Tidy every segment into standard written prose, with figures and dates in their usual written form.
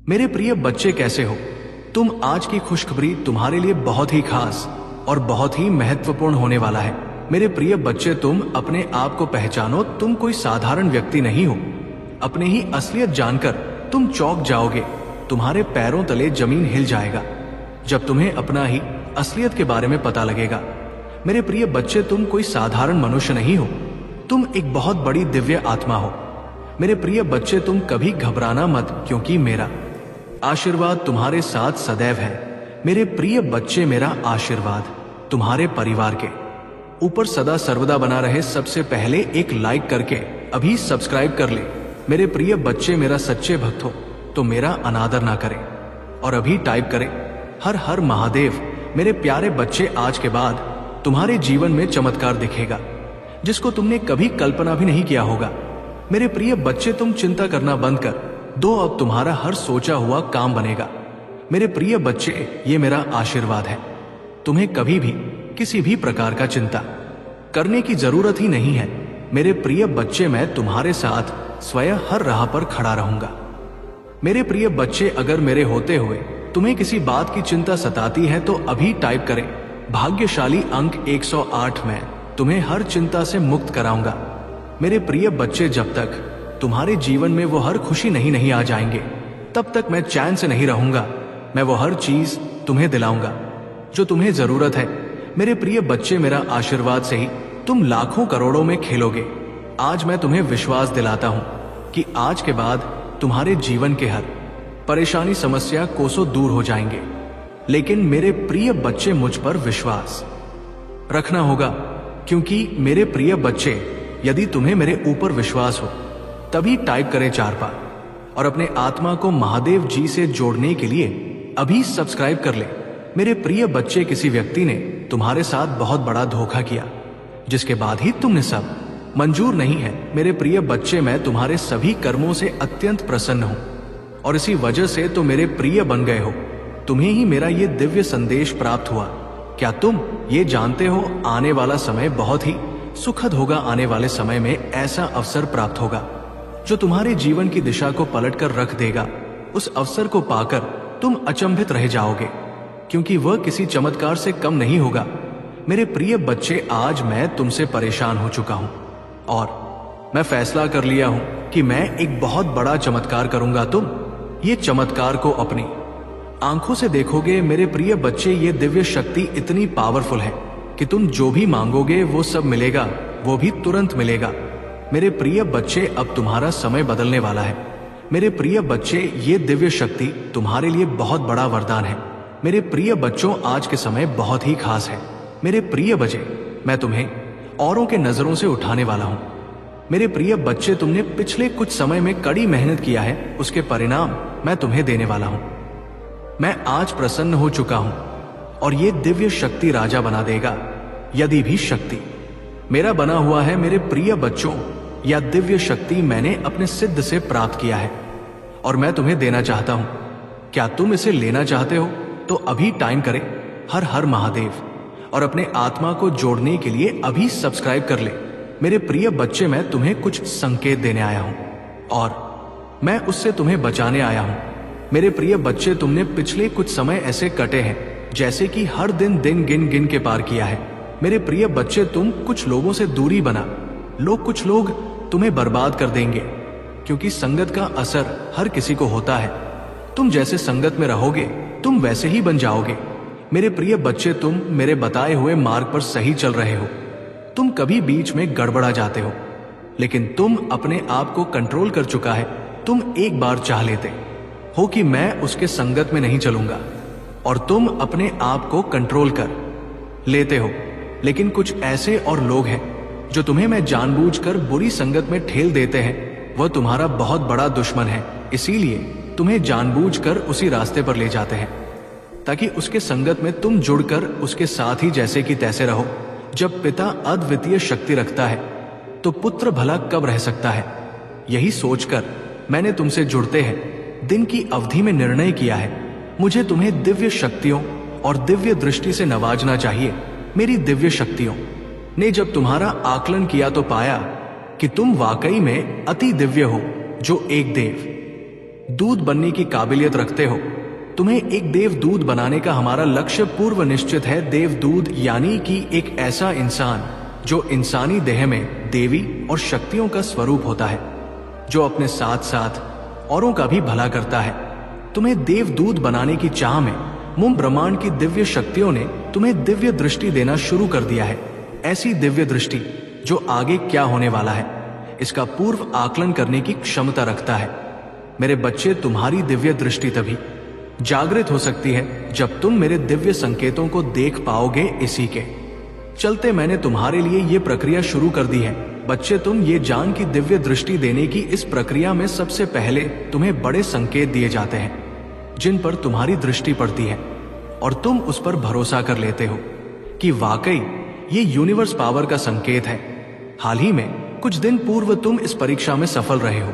मेरे प्रिय बच्चे, कैसे हो तुम? आज की खुशखबरी तुम्हारे लिए बहुत ही खास और बहुत ही महत्वपूर्ण होने वाला है। मेरे प्रिय बच्चे, तुम अपने आप को पहचानो। तुम कोई साधारण व्यक्ति नहीं हो। अपने ही असलियत जानकर तुम चौंक जाओगे। तुम्हारे पैरों तले जमीन हिल जाएगा जब तुम्हें अपना ही असलियत के बारे में पता लगेगा। मेरे प्रिय बच्चे, तुम कोई साधारण मनुष्य नहीं हो। तुम एक बहुत बड़ी दिव्य आत्मा हो। मेरे प्रिय बच्चे, तुम कभी घबराना मत, क्योंकि मेरा आशीर्वाद तुम्हारे साथ सदैव है। मेरे प्रिय बच्चे, मेरा आशीर्वाद तुम्हारे परिवार के ऊपर सदा सर्वदा बना रहे। सबसे पहले एक लाइक करके अभी सब्सक्राइब कर ले। मेरे प्रिय बच्चे, मेरा सच्चे भक्त हो तो मेरा अनादर ना करें और अभी टाइप करें हर हर महादेव। मेरे प्यारे बच्चे, आज के बाद तुम्हारे जीवन में चमत्कार दिखेगा जिसको तुमने कभी कल्पना भी नहीं किया होगा। मेरे प्रिय बच्चे, तुम चिंता करना बंद कर दो। अब तुम्हारा हर सोचा हुआ काम बनेगा। मेरे प्रिय बच्चे, ये मेरा आशीर्वाद है। तुम्हें कभी भी किसी भी प्रकार का चिंता करने की जरूरत ही नहीं है। मेरे प्रिय बच्चे, मैं तुम्हारे साथ स्वयं हर राह पर खड़ा रहूंगा। मेरे प्रिय बच्चे, अगर मेरे होते हुए तुम्हें किसी बात की चिंता सताती है तो अभी टाइप करें भाग्यशाली अंक 108। में तुम्हें हर चिंता से मुक्त कराऊंगा। मेरे प्रिय बच्चे, जब तक तुम्हारे जीवन में वो हर खुशी नहीं आ जाएंगे तब तक मैं चैन से नहीं रहूंगा। मैं वो हर चीज तुम्हें दिलाऊंगा जो तुम्हें जरूरत है। मेरे प्रिय बच्चे, मेरा आशीर्वाद से ही तुम लाखों करोड़ों में खेलोगे। आज मैं तुम्हें विश्वास दिलाता हूं कि आज के बाद तुम्हारे जीवन के हर परेशानी समस्या कोसों दूर हो जाएंगे। लेकिन मेरे प्रिय बच्चे, मुझ पर विश्वास रखना होगा, क्योंकि मेरे प्रिय बच्चे, यदि तुम्हें मेरे ऊपर विश्वास हो तभी टाइप करें 4 बार और अपने आत्मा को महादेव जी से जोड़ने के लिए अभी सब्सक्राइब कर ले। मेरे प्रिय बच्चे, किसी व्यक्ति ने तुम्हारे साथ बहुत बड़ा धोखा किया जिसके बाद ही तुमने सब मंजूर नहीं है। मेरे प्रिय बच्चे, मैं तुम्हारे सभी कर्मों से अत्यंत प्रसन्न हूं और इसी वजह से तो मेरे प्रिय बन गए हो। तुम्हें ही मेरा ये दिव्य संदेश प्राप्त हुआ। क्या तुम ये जानते हो, आने वाला समय बहुत ही सुखद होगा। आने वाले समय में ऐसा अवसर प्राप्त होगा जो तुम्हारे जीवन की दिशा को पलटकर रख देगा। उस अवसर को पाकर तुम अचंभित रह जाओगे, क्योंकि वह किसी चमत्कार से कम नहीं होगा। मेरे प्रिय बच्चे, आज मैं तुमसे परेशान हो चुका हूं और मैं फैसला कर लिया हूं कि मैं एक बहुत बड़ा चमत्कार करूंगा। तुम ये चमत्कार को अपनी आंखों से देखोगे। मेरे प्रिय बच्चे, ये दिव्य शक्ति इतनी पावरफुल है कि तुम जो भी मांगोगे वो सब मिलेगा, वो भी तुरंत मिलेगा। मेरे प्रिय बच्चे, अब तुम्हारा समय बदलने वाला है। मेरे प्रिय बच्चे, ये दिव्य शक्ति तुम्हारे लिए बहुत बड़ा वरदान है। मेरे प्रिय बच्चों, आज के समय बहुत ही खास है। मेरे प्रिय बच्चे, मैं तुम्हें औरों के नजरों से उठाने वाला हूं। मेरे प्रिय बच्चे, तुमने पिछले कुछ समय में कड़ी मेहनत किया है, उसके परिणाम मैं तुम्हें देने वाला हूं। मैं आज प्रसन्न हो चुका हूं और ये दिव्य शक्ति राजा बना देगा यदि भी शक्ति मेरा बना हुआ है। मेरे प्रिय बच्चों, यह दिव्य शक्ति मैंने अपने सिद्ध से प्राप्त किया है और मैं तुम्हें देना चाहता हूं। क्या तुम इसे लेना चाहते हो? तो अभी टाइम करें हर हर महादेव और अपने आत्मा को जोड़ने के लिए अभी सब्सक्राइब कर ले। मेरे प्रिय बच्चे, मैं तुम्हें कुछ संकेत देने आया हूं और मैं उससे तुम्हें बचाने आया हूं। मेरे प्रिय बच्चे, तुमने पिछले कुछ समय ऐसे कटे हैं जैसे कि हर दिन गिन गिन के पार किया है। मेरे प्रिय बच्चे, तुम कुछ लोगों से दूरी बना लो। कुछ लोग तुम्हें बर्बाद कर देंगे, क्योंकि संगत का असर हर किसी को होता है। तुम जैसे संगत में रहोगे तुम वैसे ही बन जाओगे। मेरे प्रिय बच्चे, तुम मेरे बताए हुए मार्ग पर सही चल रहे हो। तुम कभी बीच में गड़बड़ा जाते हो, लेकिन तुम अपने आप को कंट्रोल कर चुका है। तुम एक बार चाह लेते हो कि मैं उसके संगत में नहीं चलूंगा और तुम अपने आप को कंट्रोल कर लेते हो। लेकिन कुछ ऐसे और लोग हैं जो तुम्हें मैं जानबूझकर बुरी संगत में ठेल देते हैं। वह तुम्हारा बहुत बड़ा दुश्मन है, इसीलिए तुम्हें जानबूझकर उसी रास्ते पर ले जाते हैं ताकि उसके संगत में तुम जुड़कर उसके साथ ही जैसे कि तैसे रहो। जब पिता अद्वितीय शक्ति रखता है तो पुत्र भला कब रह सकता है। यही सोचकर मैंने तुमसे जुड़ते हैं दिन की अवधि में निर्णय किया है। मुझे तुम्हें दिव्य शक्तियों और दिव्य दृष्टि से नवाजना चाहिए। मेरी दिव्य शक्तियों ने जब तुम्हारा आकलन किया तो पाया कि तुम वाकई में अति दिव्य हो, जो एक देव दूध बनने की काबिलियत रखते हो। तुम्हें एक देवदूत बनाने का हमारा लक्ष्य पूर्व निश्चित है। देवदूत यानी कि एक ऐसा इंसान जो इंसानी देह में देवी और शक्तियों का स्वरूप होता है, जो अपने साथ साथ औरों का भी भला करता है। तुम्हें देवदूत बनाने की चाह में मुम ब्रह्मांड की दिव्य शक्तियों ने तुम्हें दिव्य दृष्टि देना शुरू कर दिया है। ऐसी दिव्य दृष्टि जो आगे क्या होने वाला है इसका पूर्व आकलन करने की क्षमता रखता है। मेरे बच्चे, तुम्हारी दिव्य दृष्टि तभी जागृत हो सकती है जब तुम मेरे दिव्य संकेतों को देख पाओगे। इसी के चलते मैंने तुम्हारे लिए ये प्रक्रिया शुरू कर दी है। बच्चे, तुम ये जान की दिव्य दृष्टि देने की इस प्रक्रिया में सबसे पहले तुम्हें बड़े संकेत दिए जाते हैं जिन पर तुम्हारी दृष्टि पड़ती है और तुम उस पर भरोसा कर लेते हो कि वाकई ये यूनिवर्स पावर का संकेत है। हाल ही में कुछ दिन पूर्व तुम इस परीक्षा में सफल रहे हो।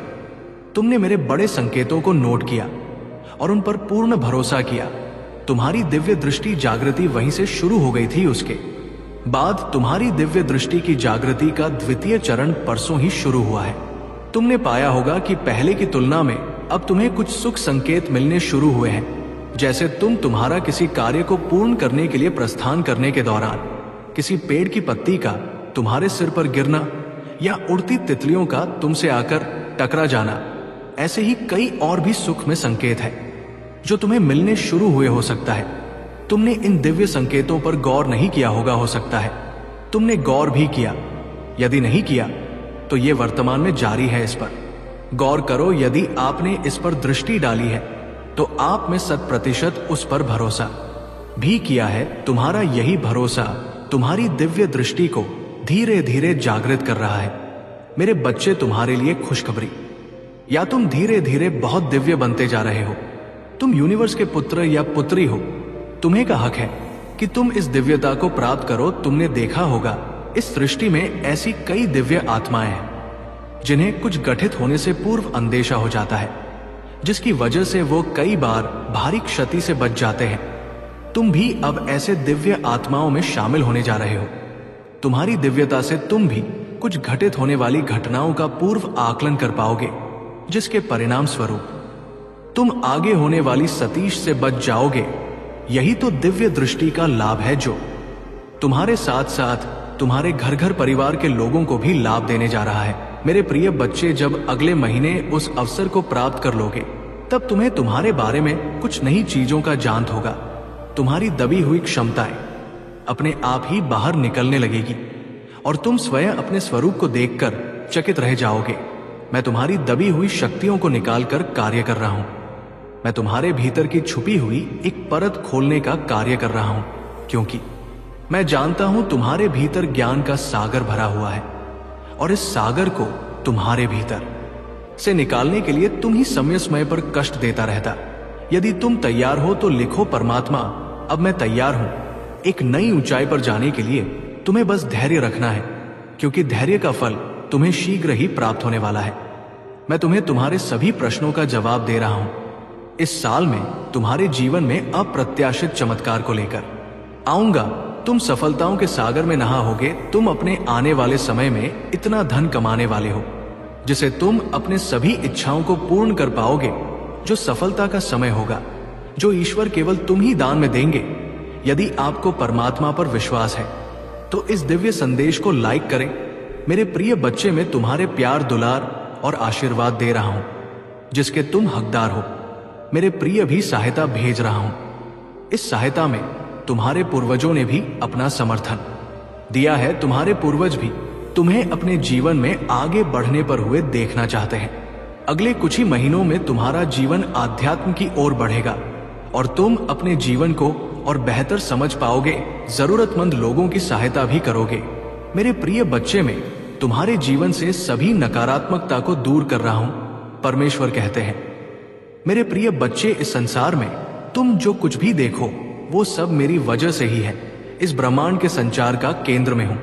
तुमने मेरे बड़े संकेतों को नोट किया और उन पर पूर्ण भरोसा किया। तुम्हारी दिव्य दृष्टि जागृति वहीं से शुरू हो गई थी। उसके बाद तुम्हारी दिव्य दृष्टि की जागृति का द्वितीय चरण परसों ही शुरू हुआ है। तुमने पाया होगा कि पहले की तुलना में अब तुम्हें कुछ सुख संकेत मिलने शुरू हुए हैं। जैसे तुम्हारा किसी कार्य को पूर्ण करने के लिए प्रस्थान करने के दौरान किसी पेड़ की पत्ती का तुम्हारे सिर पर गिरना या उड़ती तितलियों का तुमसे आकर टकरा जाना, ऐसे ही कई और भी सुख में संकेत है जो तुम्हें मिलने शुरू हुए हो सकता है। तुमने इन दिव्य संकेतों पर गौर नहीं किया होगा, हो सकता है तुमने गौर भी किया। यदि नहीं किया तो ये वर्तमान में जारी है। इस पर गौर करो। यदि आपने इस पर दृष्टि डाली है तो आप में 100% उस पर भरोसा भी किया है। तुम्हारा यही भरोसा तुम्हारी दिव्य दृष्टि को धीरे धीरे जागृत कर रहा है। मेरे बच्चे, तुम्हारे लिए खुशखबरी, या तुम धीरे धीरे बहुत दिव्य बनते जा रहे हो। तुम यूनिवर्स के पुत्र या पुत्री हो। तुम्हें का हक है कि तुम इस दिव्यता को प्राप्त करो। तुमने देखा होगा इस सृष्टि में ऐसी कई दिव्य आत्माएं हैं जिन्हें कुछ गठित होने से पूर्व अंदेशा हो जाता है, जिसकी वजह से वो कई बार भारी क्षति से बच जाते हैं। तुम भी अब ऐसे दिव्य आत्माओं में शामिल होने जा रहे हो। तुम्हारी दिव्यता से तुम भी कुछ घटित होने वाली घटनाओं का पूर्व आकलन कर पाओगे, जिसके परिणाम स्वरूप तुम आगे होने वाली सतीश से बच जाओगे। यही तो दिव्य दृष्टि का लाभ है जो तुम्हारे साथ साथ तुम्हारे घर घर परिवार के लोगों को भी लाभ देने जा रहा है। मेरे प्रिय बच्चे, जब अगले महीने उस अवसर को प्राप्त कर लोगे तब तुम्हें तुम्हारे बारे में कुछ नई चीजों का ज्ञान होगा। तुम्हारी दबी हुई क्षमताएं अपने आप ही बाहर निकलने लगेगी और तुम स्वयं अपने स्वरूप को देखकर चकित रह जाओगे। मैं तुम्हारी दबी हुई शक्तियों को निकालकर कार्य कर रहा हूं। मैं तुम्हारे भीतर की छुपी हुई एक परत खोलने का कार्य कर रहा हूं, क्योंकि मैं जानता हूं तुम्हारे भीतर ज्ञान का सागर भरा हुआ है और इस सागर को तुम्हारे भीतर से निकालने के लिए तुम ही समय समय पर कष्ट देता रहता। यदि तुम तैयार हो तो लिखो, परमात्मा अब मैं तैयार हूं। एक नई ऊंचाई पर जाने के लिए तुम्हें बस धैर्य रखना है, क्योंकि धैर्य का फल तुम्हें शीघ्र ही प्राप्त होने वाला है। मैं तुम्हें तुम्हारे सभी प्रश्नों का जवाब दे रहा हूं। इस साल में तुम्हारे जीवन में अप्रत्याशित चमत्कार को लेकर आऊंगा। तुम सफलताओं के सागर में नहाओगे। तुम अपने आने वाले समय में इतना धन कमाने वाले हो जिसे तुम अपने सभी इच्छाओं को पूर्ण कर पाओगे। जो सफलता का समय होगा जो ईश्वर केवल तुम ही दान में देंगे। यदि आपको परमात्मा पर विश्वास है तो इस दिव्य संदेश को लाइक करें। मेरे प्रिय बच्चे, मैं तुम्हारे प्यार, दुलार और आशीर्वाद दे रहा हूं जिसके तुम हकदार हो। मेरे प्रिय भी सहायता भेज रहा हूं। इस सहायता में तुम्हारे पूर्वजों ने भी अपना समर्थन दिया है। तुम्हारे पूर्वज भी तुम्हें अपने जीवन में आगे बढ़ने पर हुए देखना चाहते हैं। अगले कुछ ही महीनों में तुम्हारा जीवन आध्यात्म की ओर बढ़ेगा और तुम अपने जीवन को और बेहतर समझ पाओगे। जरूरतमंद लोगों की सहायता भी करोगे। मेरे प्रिय बच्चे, में तुम्हारे जीवन से सभी नकारात्मकता को दूर कर रहा हूं, परमेश्वर कहते हैं। मेरे प्रिय बच्चे, इस संसार में तुम जो कुछ भी देखो वो सब मेरी वजह से ही है। इस ब्रह्मांड के संचार का केंद्र में हूं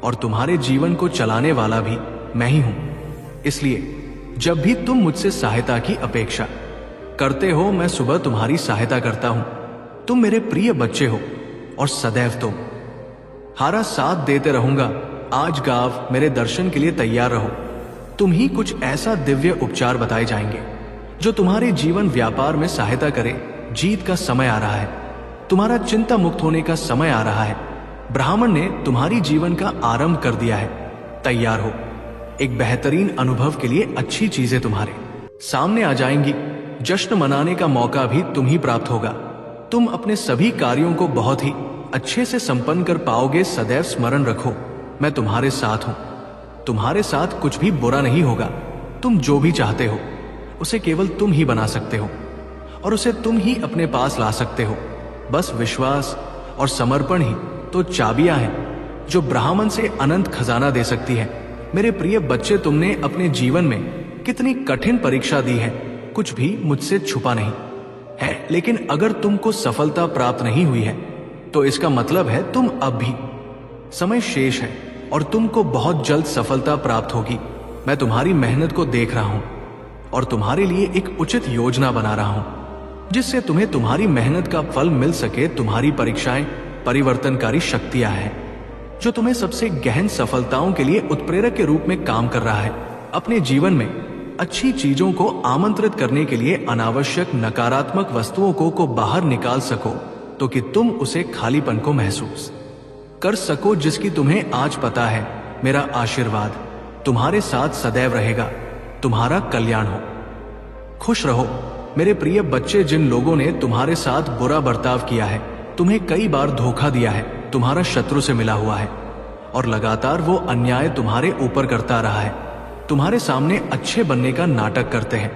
और तुम्हारे जीवन को चलाने वाला भी मैं ही हूं। इसलिए जब भी तुम मुझसे सहायता की अपेक्षा करते हो, मैं सुबह तुम्हारी सहायता करता हूं। तुम मेरे प्रिय बच्चे हो और सदैव तुम हारा साथ देते रहूंगा। आज गाँव मेरे दर्शन के लिए तैयार रहो। तुम ही कुछ ऐसा दिव्य उपचार बताए जाएंगे जो तुम्हारे जीवन व्यापार में सहायता करे। जीत का समय आ रहा है, तुम्हारा चिंता मुक्त होने का समय आ रहा है। ब्राह्मण ने तुम्हारी जीवन का आरंभ कर दिया है। तैयार हो, एक बेहतरीन अनुभव के लिए अच्छी चीजें तुम्हारे सामने आ जाएंगी। जश्न मनाने का मौका भी तुम ही प्राप्त होगा। तुम अपने सभी कार्यों को बहुत ही अच्छे से संपन्न कर पाओगे। सदैव स्मरण रखो, मैं तुम्हारे साथ हूं। तुम्हारे साथ कुछ भी बुरा नहीं होगा। तुम जो भी चाहते हो उसे केवल तुम ही बना सकते हो और उसे तुम ही अपने पास ला सकते हो। बस विश्वास और समर्पण ही तो चाबियां हैं जो ब्राह्मण से अनंत खजाना दे सकती है। मेरे प्रिय बच्चे, तुमने अपने जीवन में कितनी कठिन परीक्षा दी है, कुछ भी मुझसे छुपा नहीं है। लेकिन अगर तुमको सफलता प्राप्त नहीं हुई है तो इसका मतलब है तुम अब भी समय शेष है और तुमको बहुत जल्द सफलता प्राप्त होगी। मैं तुम्हारी मेहनत को देख रहा हूं और तुम्हारे लिए एक उचित योजना बना रहा हूं जिससे तुम्हें तुम्हारी मेहनत का फल मिल सके। तुम्हारी परीक्षाएं परिवर्तनकारी शक्तियां हैं जो तुम्हें सबसे गहन सफलताओं के लिए उत्प्रेरक के रूप में काम कर रहा है। अपने जीवन में अच्छी चीजों को आमंत्रित करने के लिए अनावश्यक नकारात्मक वस्तुओं को बाहर निकाल सको तो कि तुम उसे खालीपन को महसूस कर सको जिसकी तुम्हें आज पता है। मेरा आशीर्वाद तुम्हारे साथ सदैव रहेगा। तुम्हारा कल्याण हो, खुश रहो। मेरे प्रिय बच्चे, जिन लोगों ने तुम्हारे साथ बुरा बर्ताव किया है, तुम्हें कई बार धोखा दिया है, तुम्हारा शत्रु से मिला हुआ है और लगातार वो अन्याय तुम्हारे ऊपर करता रहा है, तुम्हारे सामने अच्छे बनने का नाटक करते हैं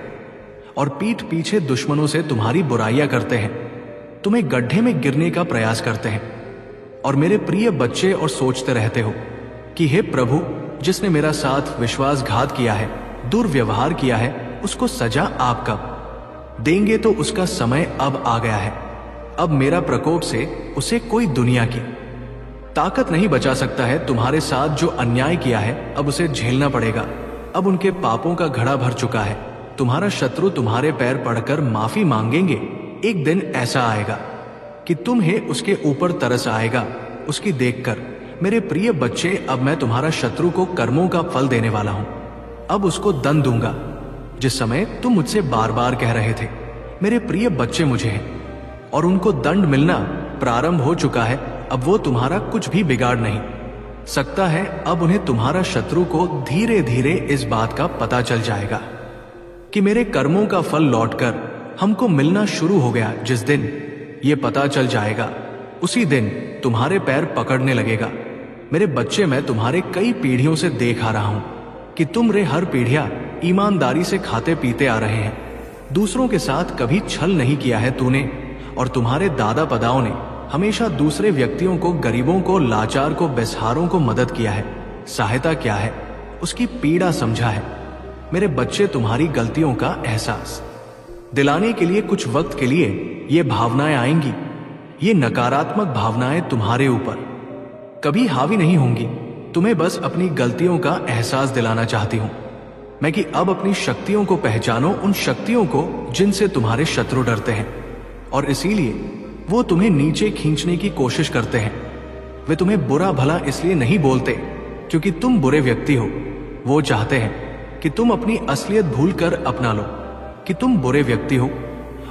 और पीठ पीछे दुश्मनों से तुम्हारी बुराइयां करते हैं, तुम्हें गड्ढे में गिरने का प्रयास करते हैं। और मेरे प्रिय बच्चे, और सोचते रहते हो कि हे प्रभु, जिसने मेरा साथ विश्वासघात किया है, दुर्व्यवहार किया है, उसको सजा आप कब देंगे? तो उसका समय अब आ गया है। अब मेरा प्रकोप से उसे कोई दुनिया की ताकत नहीं बचा सकता है। तुम्हारे साथ जो अन्याय किया है अब उसे झेलना पड़ेगा। अब उनके पापों का घड़ा भर चुका है। तुम्हारा शत्रु तुम्हारे पैर पड़कर माफी मांगेंगे। एक दिन ऐसा आएगा कि तुम्हें उसके ऊपर तरस आएगा उसकी देखकर। मेरे प्रिय बच्चे, अब मैं तुम्हारा शत्रु को कर्मों का फल देने वाला हूं। अब उसको दंड दूंगा। जिस समय तुम मुझसे बार बार कह रहे थे मेरे प्रिय बच्चे मुझे हैं, और उनको दंड मिलना प्रारंभ हो चुका है। अब वो तुम्हारा कुछ भी बिगाड़ नहीं सकता है। अब उन्हें, तुम्हारा शत्रु को धीरे धीरे इस बात का पता चल जाएगा कि मेरे कर्मों का फल लौटकर हमको मिलना शुरू हो गया। जिस दिन ये पता चल जाएगा उसी दिन तुम्हारे पैर पकड़ने लगेगा। मेरे बच्चे, मैं तुम्हारे कई पीढ़ियों से देख आ रहा हूं कि तुम रे हर पीढ़ियां ईमानदारी से खाते पीते आ रहे हैं। दूसरों के साथ कभी छल नहीं किया है तूने, और तुम्हारे दादा पदाओं ने हमेशा दूसरे व्यक्तियों को, गरीबों को, लाचार को, बेसहारों को मदद किया है। सहायता क्या है उसकी पीड़ा समझा है। मेरे बच्चे, तुम्हारी गलतियों का एहसास दिलाने के लिए कुछ वक्त के लिए ये भावनाएं आएंगी। ये नकारात्मक भावनाएं तुम्हारे ऊपर कभी हावी नहीं होंगी। तुम्हें बस अपनी गलतियों का एहसास दिलाना चाहती हूं मैं कि अब अपनी शक्तियों को पहचानो, उन शक्तियों को जिनसे तुम्हारे शत्रु डरते हैं, और इसीलिए वो तुम्हें नीचे खींचने की कोशिश करते हैं। वे तुम्हें बुरा भला इसलिए नहीं बोलते क्योंकि तुम बुरे व्यक्ति हो। वो चाहते हैं कि तुम अपनी असलियत भूलकर अपना लो कि तुम बुरे व्यक्ति हो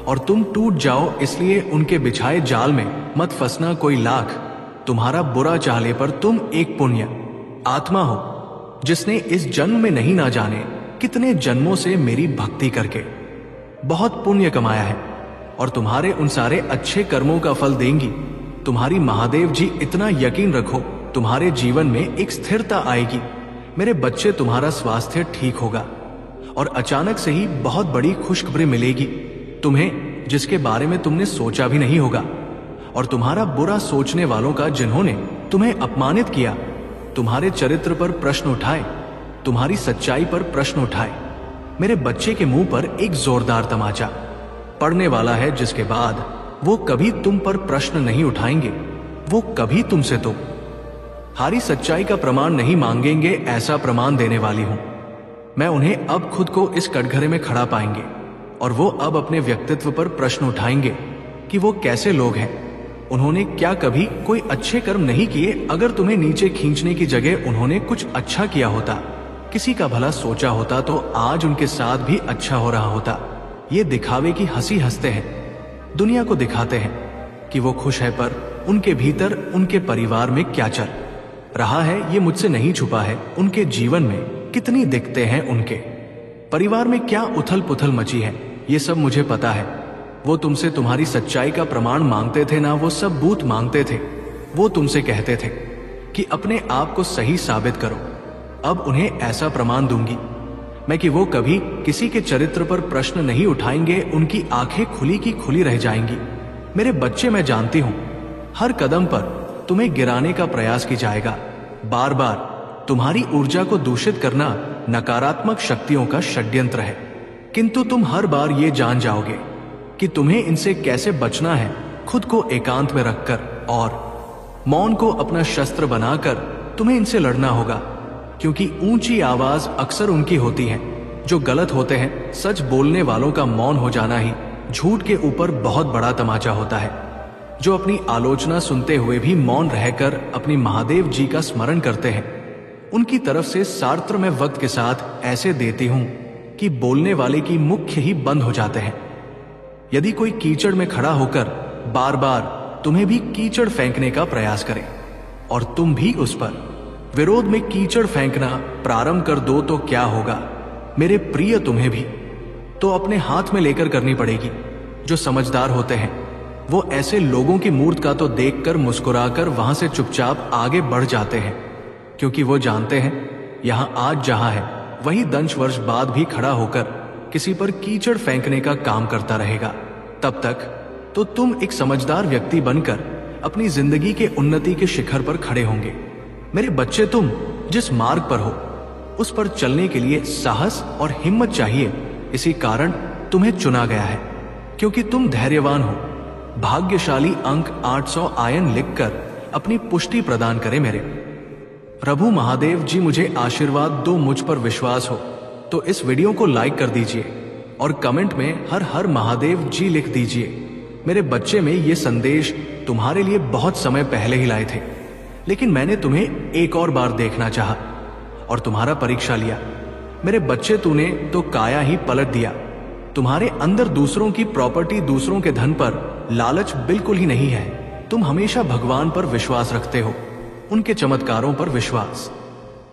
और तुम टूट जाओ। इसलिए उनके बिछाए जाल में मत फंसना। कोई लाख तुम्हारा बुरा चाहले पर तुम एक पुण्य आत्मा हो जिसने इस जन्म में नहीं ना जाने कितने जन्मों से मेरी भक्ति करके बहुत पुण्य कमाया है, और तुम्हारे उन सारे अच्छे कर्मों का फल देंगी तुम्हारी महादेव जी। इतना यकीन रखो, तुम्हारे जीवन में एक स्थिरता आएगी। मेरे बच्चे, तुम्हारा स्वास्थ्य ठीक होगा और अचानक से ही बहुत बड़ी खुशखबरी मिलेगी तुम्हें, जिसके बारे में तुमने सोचा भी नहीं होगा। और तुम्हारा बुरा सोचने वालों का, जिन्होंने तुम्हें अपमानित किया, तुम्हारे चरित्र पर प्रश्न उठाए, तुम्हारी सच्चाई पर प्रश्न उठाए, मेरे बच्चे के मुंह पर एक जोरदार तमाचा पड़ने वाला है, जिसके बाद वो कभी तुम पर प्रश्न नहीं उठाएंगे। वो कभी तुमसे तो हारी सच्चाई का प्रमाण नहीं मांगेंगे। ऐसा प्रमाण देने वाली हूं मैं उन्हें। अब खुद को इस कटघरे में खड़ा पाएंगे और वो अब अपने व्यक्तित्व पर प्रश्न उठाएंगे कि वो कैसे लोग हैं। उन्होंने क्या कभी कोई अच्छे कर्म नहीं किए? अगर तुम्हें नीचे खींचने की जगह उन्होंने कुछ अच्छा किया होता, किसी का भला सोचा होता, तो आज उनके साथ भी अच्छा हो रहा होता। ये दिखावे की हंसी हंसते हैं, दुनिया को दिखाते हैं कि वो खुश है, पर उनके भीतर उनके परिवार में क्या चल रहा है ये मुझसे नहीं छुपा है। उनके जीवन में कितनी दिक्कतें हैं, उनके परिवार में क्या उथल पुथल मची है, ये सब मुझे पता है। वो तुमसे तुम्हारी सच्चाई का प्रमाण मांगते थे ना, वो सबूत मांगते थे। वो तुमसे कहते थे कि अपने आप को सही साबित करो। अब उन्हें ऐसा प्रमाण दूंगी मैं कि वो कभी किसी के चरित्र पर प्रश्न नहीं उठाएंगे। उनकी आंखें खुली की खुली रह जाएंगी। मेरे बच्चे, मैं जानती हूं हर कदम पर तुम्हें गिराने का प्रयास की जाएगा। बार बार तुम्हारी ऊर्जा को दूषित करना नकारात्मक शक्तियों का षड्यंत्र है, किंतु तुम हर बार ये जान जाओगे कि तुम्हें इनसे कैसे बचना है। खुद को एकांत में रखकर और मौन को अपना शस्त्र बनाकर तुम्हें इनसे लड़ना होगा, क्योंकि ऊंची आवाज अक्सर उनकी होती है जो गलत होते हैं। सच बोलने वालों का मौन हो जाना ही झूठ के ऊपर बहुत बड़ा तमाचा होता है। जो अपनी आलोचना सुनते हुए भी मौन रहकर अपनी महादेव जी का स्मरण करते हैं, उनकी तरफ से सार्त्र में वक्त के साथ ऐसे देती हूं कि बोलने वाले की मुख्य ही बंद हो जाते हैं। यदि कोई कीचड़ में खड़ा होकर बार बार तुम्हें भी कीचड़ फेंकने का प्रयास करे और तुम भी उस पर विरोध में कीचड़ फेंकना प्रारंभ कर दो, तो क्या होगा मेरे प्रिय, तुम्हें भी तो अपने हाथ में लेकर करनी पड़ेगी। जो समझदार होते हैं वो ऐसे लोगों की मूर्त का तो देखकर मुस्कुराकर वहां से चुपचाप आगे बढ़ जाते हैं, क्योंकि वो जानते हैं यहां आज जहां है वही 10 वर्ष बाद भी खड़ा होकर किसी पर कीचड़ फेंकने का काम करता रहेगा। तब तक तो तुम एक समझदार व्यक्ति बनकर अपनी जिंदगी के उन्नति के शिखर पर खड़े होंगे। मेरे बच्चे, तुम जिस मार्ग पर हो उस पर चलने के लिए साहस और हिम्मत चाहिए। इसी कारण तुम्हें चुना गया है, क्योंकि तुम धैर्यवान हो। भाग्यशाली अंक 800 आयन लिखकर अपनी पुष्टि प्रदान करें। मेरे प्रभु महादेव जी मुझे आशीर्वाद दो। मुझ पर विश्वास हो तो इस वीडियो को लाइक कर दीजिए और कमेंट में हर हर महादेव जी लिख दीजिए। मेरे बच्चे, में ये संदेश तुम्हारे लिए बहुत समय पहले ही लाए थे, लेकिन मैंने तुम्हें एक और बार देखना चाहा और तुम्हारा परीक्षा लिया। मेरे बच्चे, तूने तो काया ही पलट दिया। तुम्हारे अंदर दूसरों की प्रॉपर्टी, दूसरों के धन पर लालच बिल्कुल ही नहीं है। तुम हमेशा भगवान पर विश्वास रखते हो, उनके चमत्कारों पर विश्वास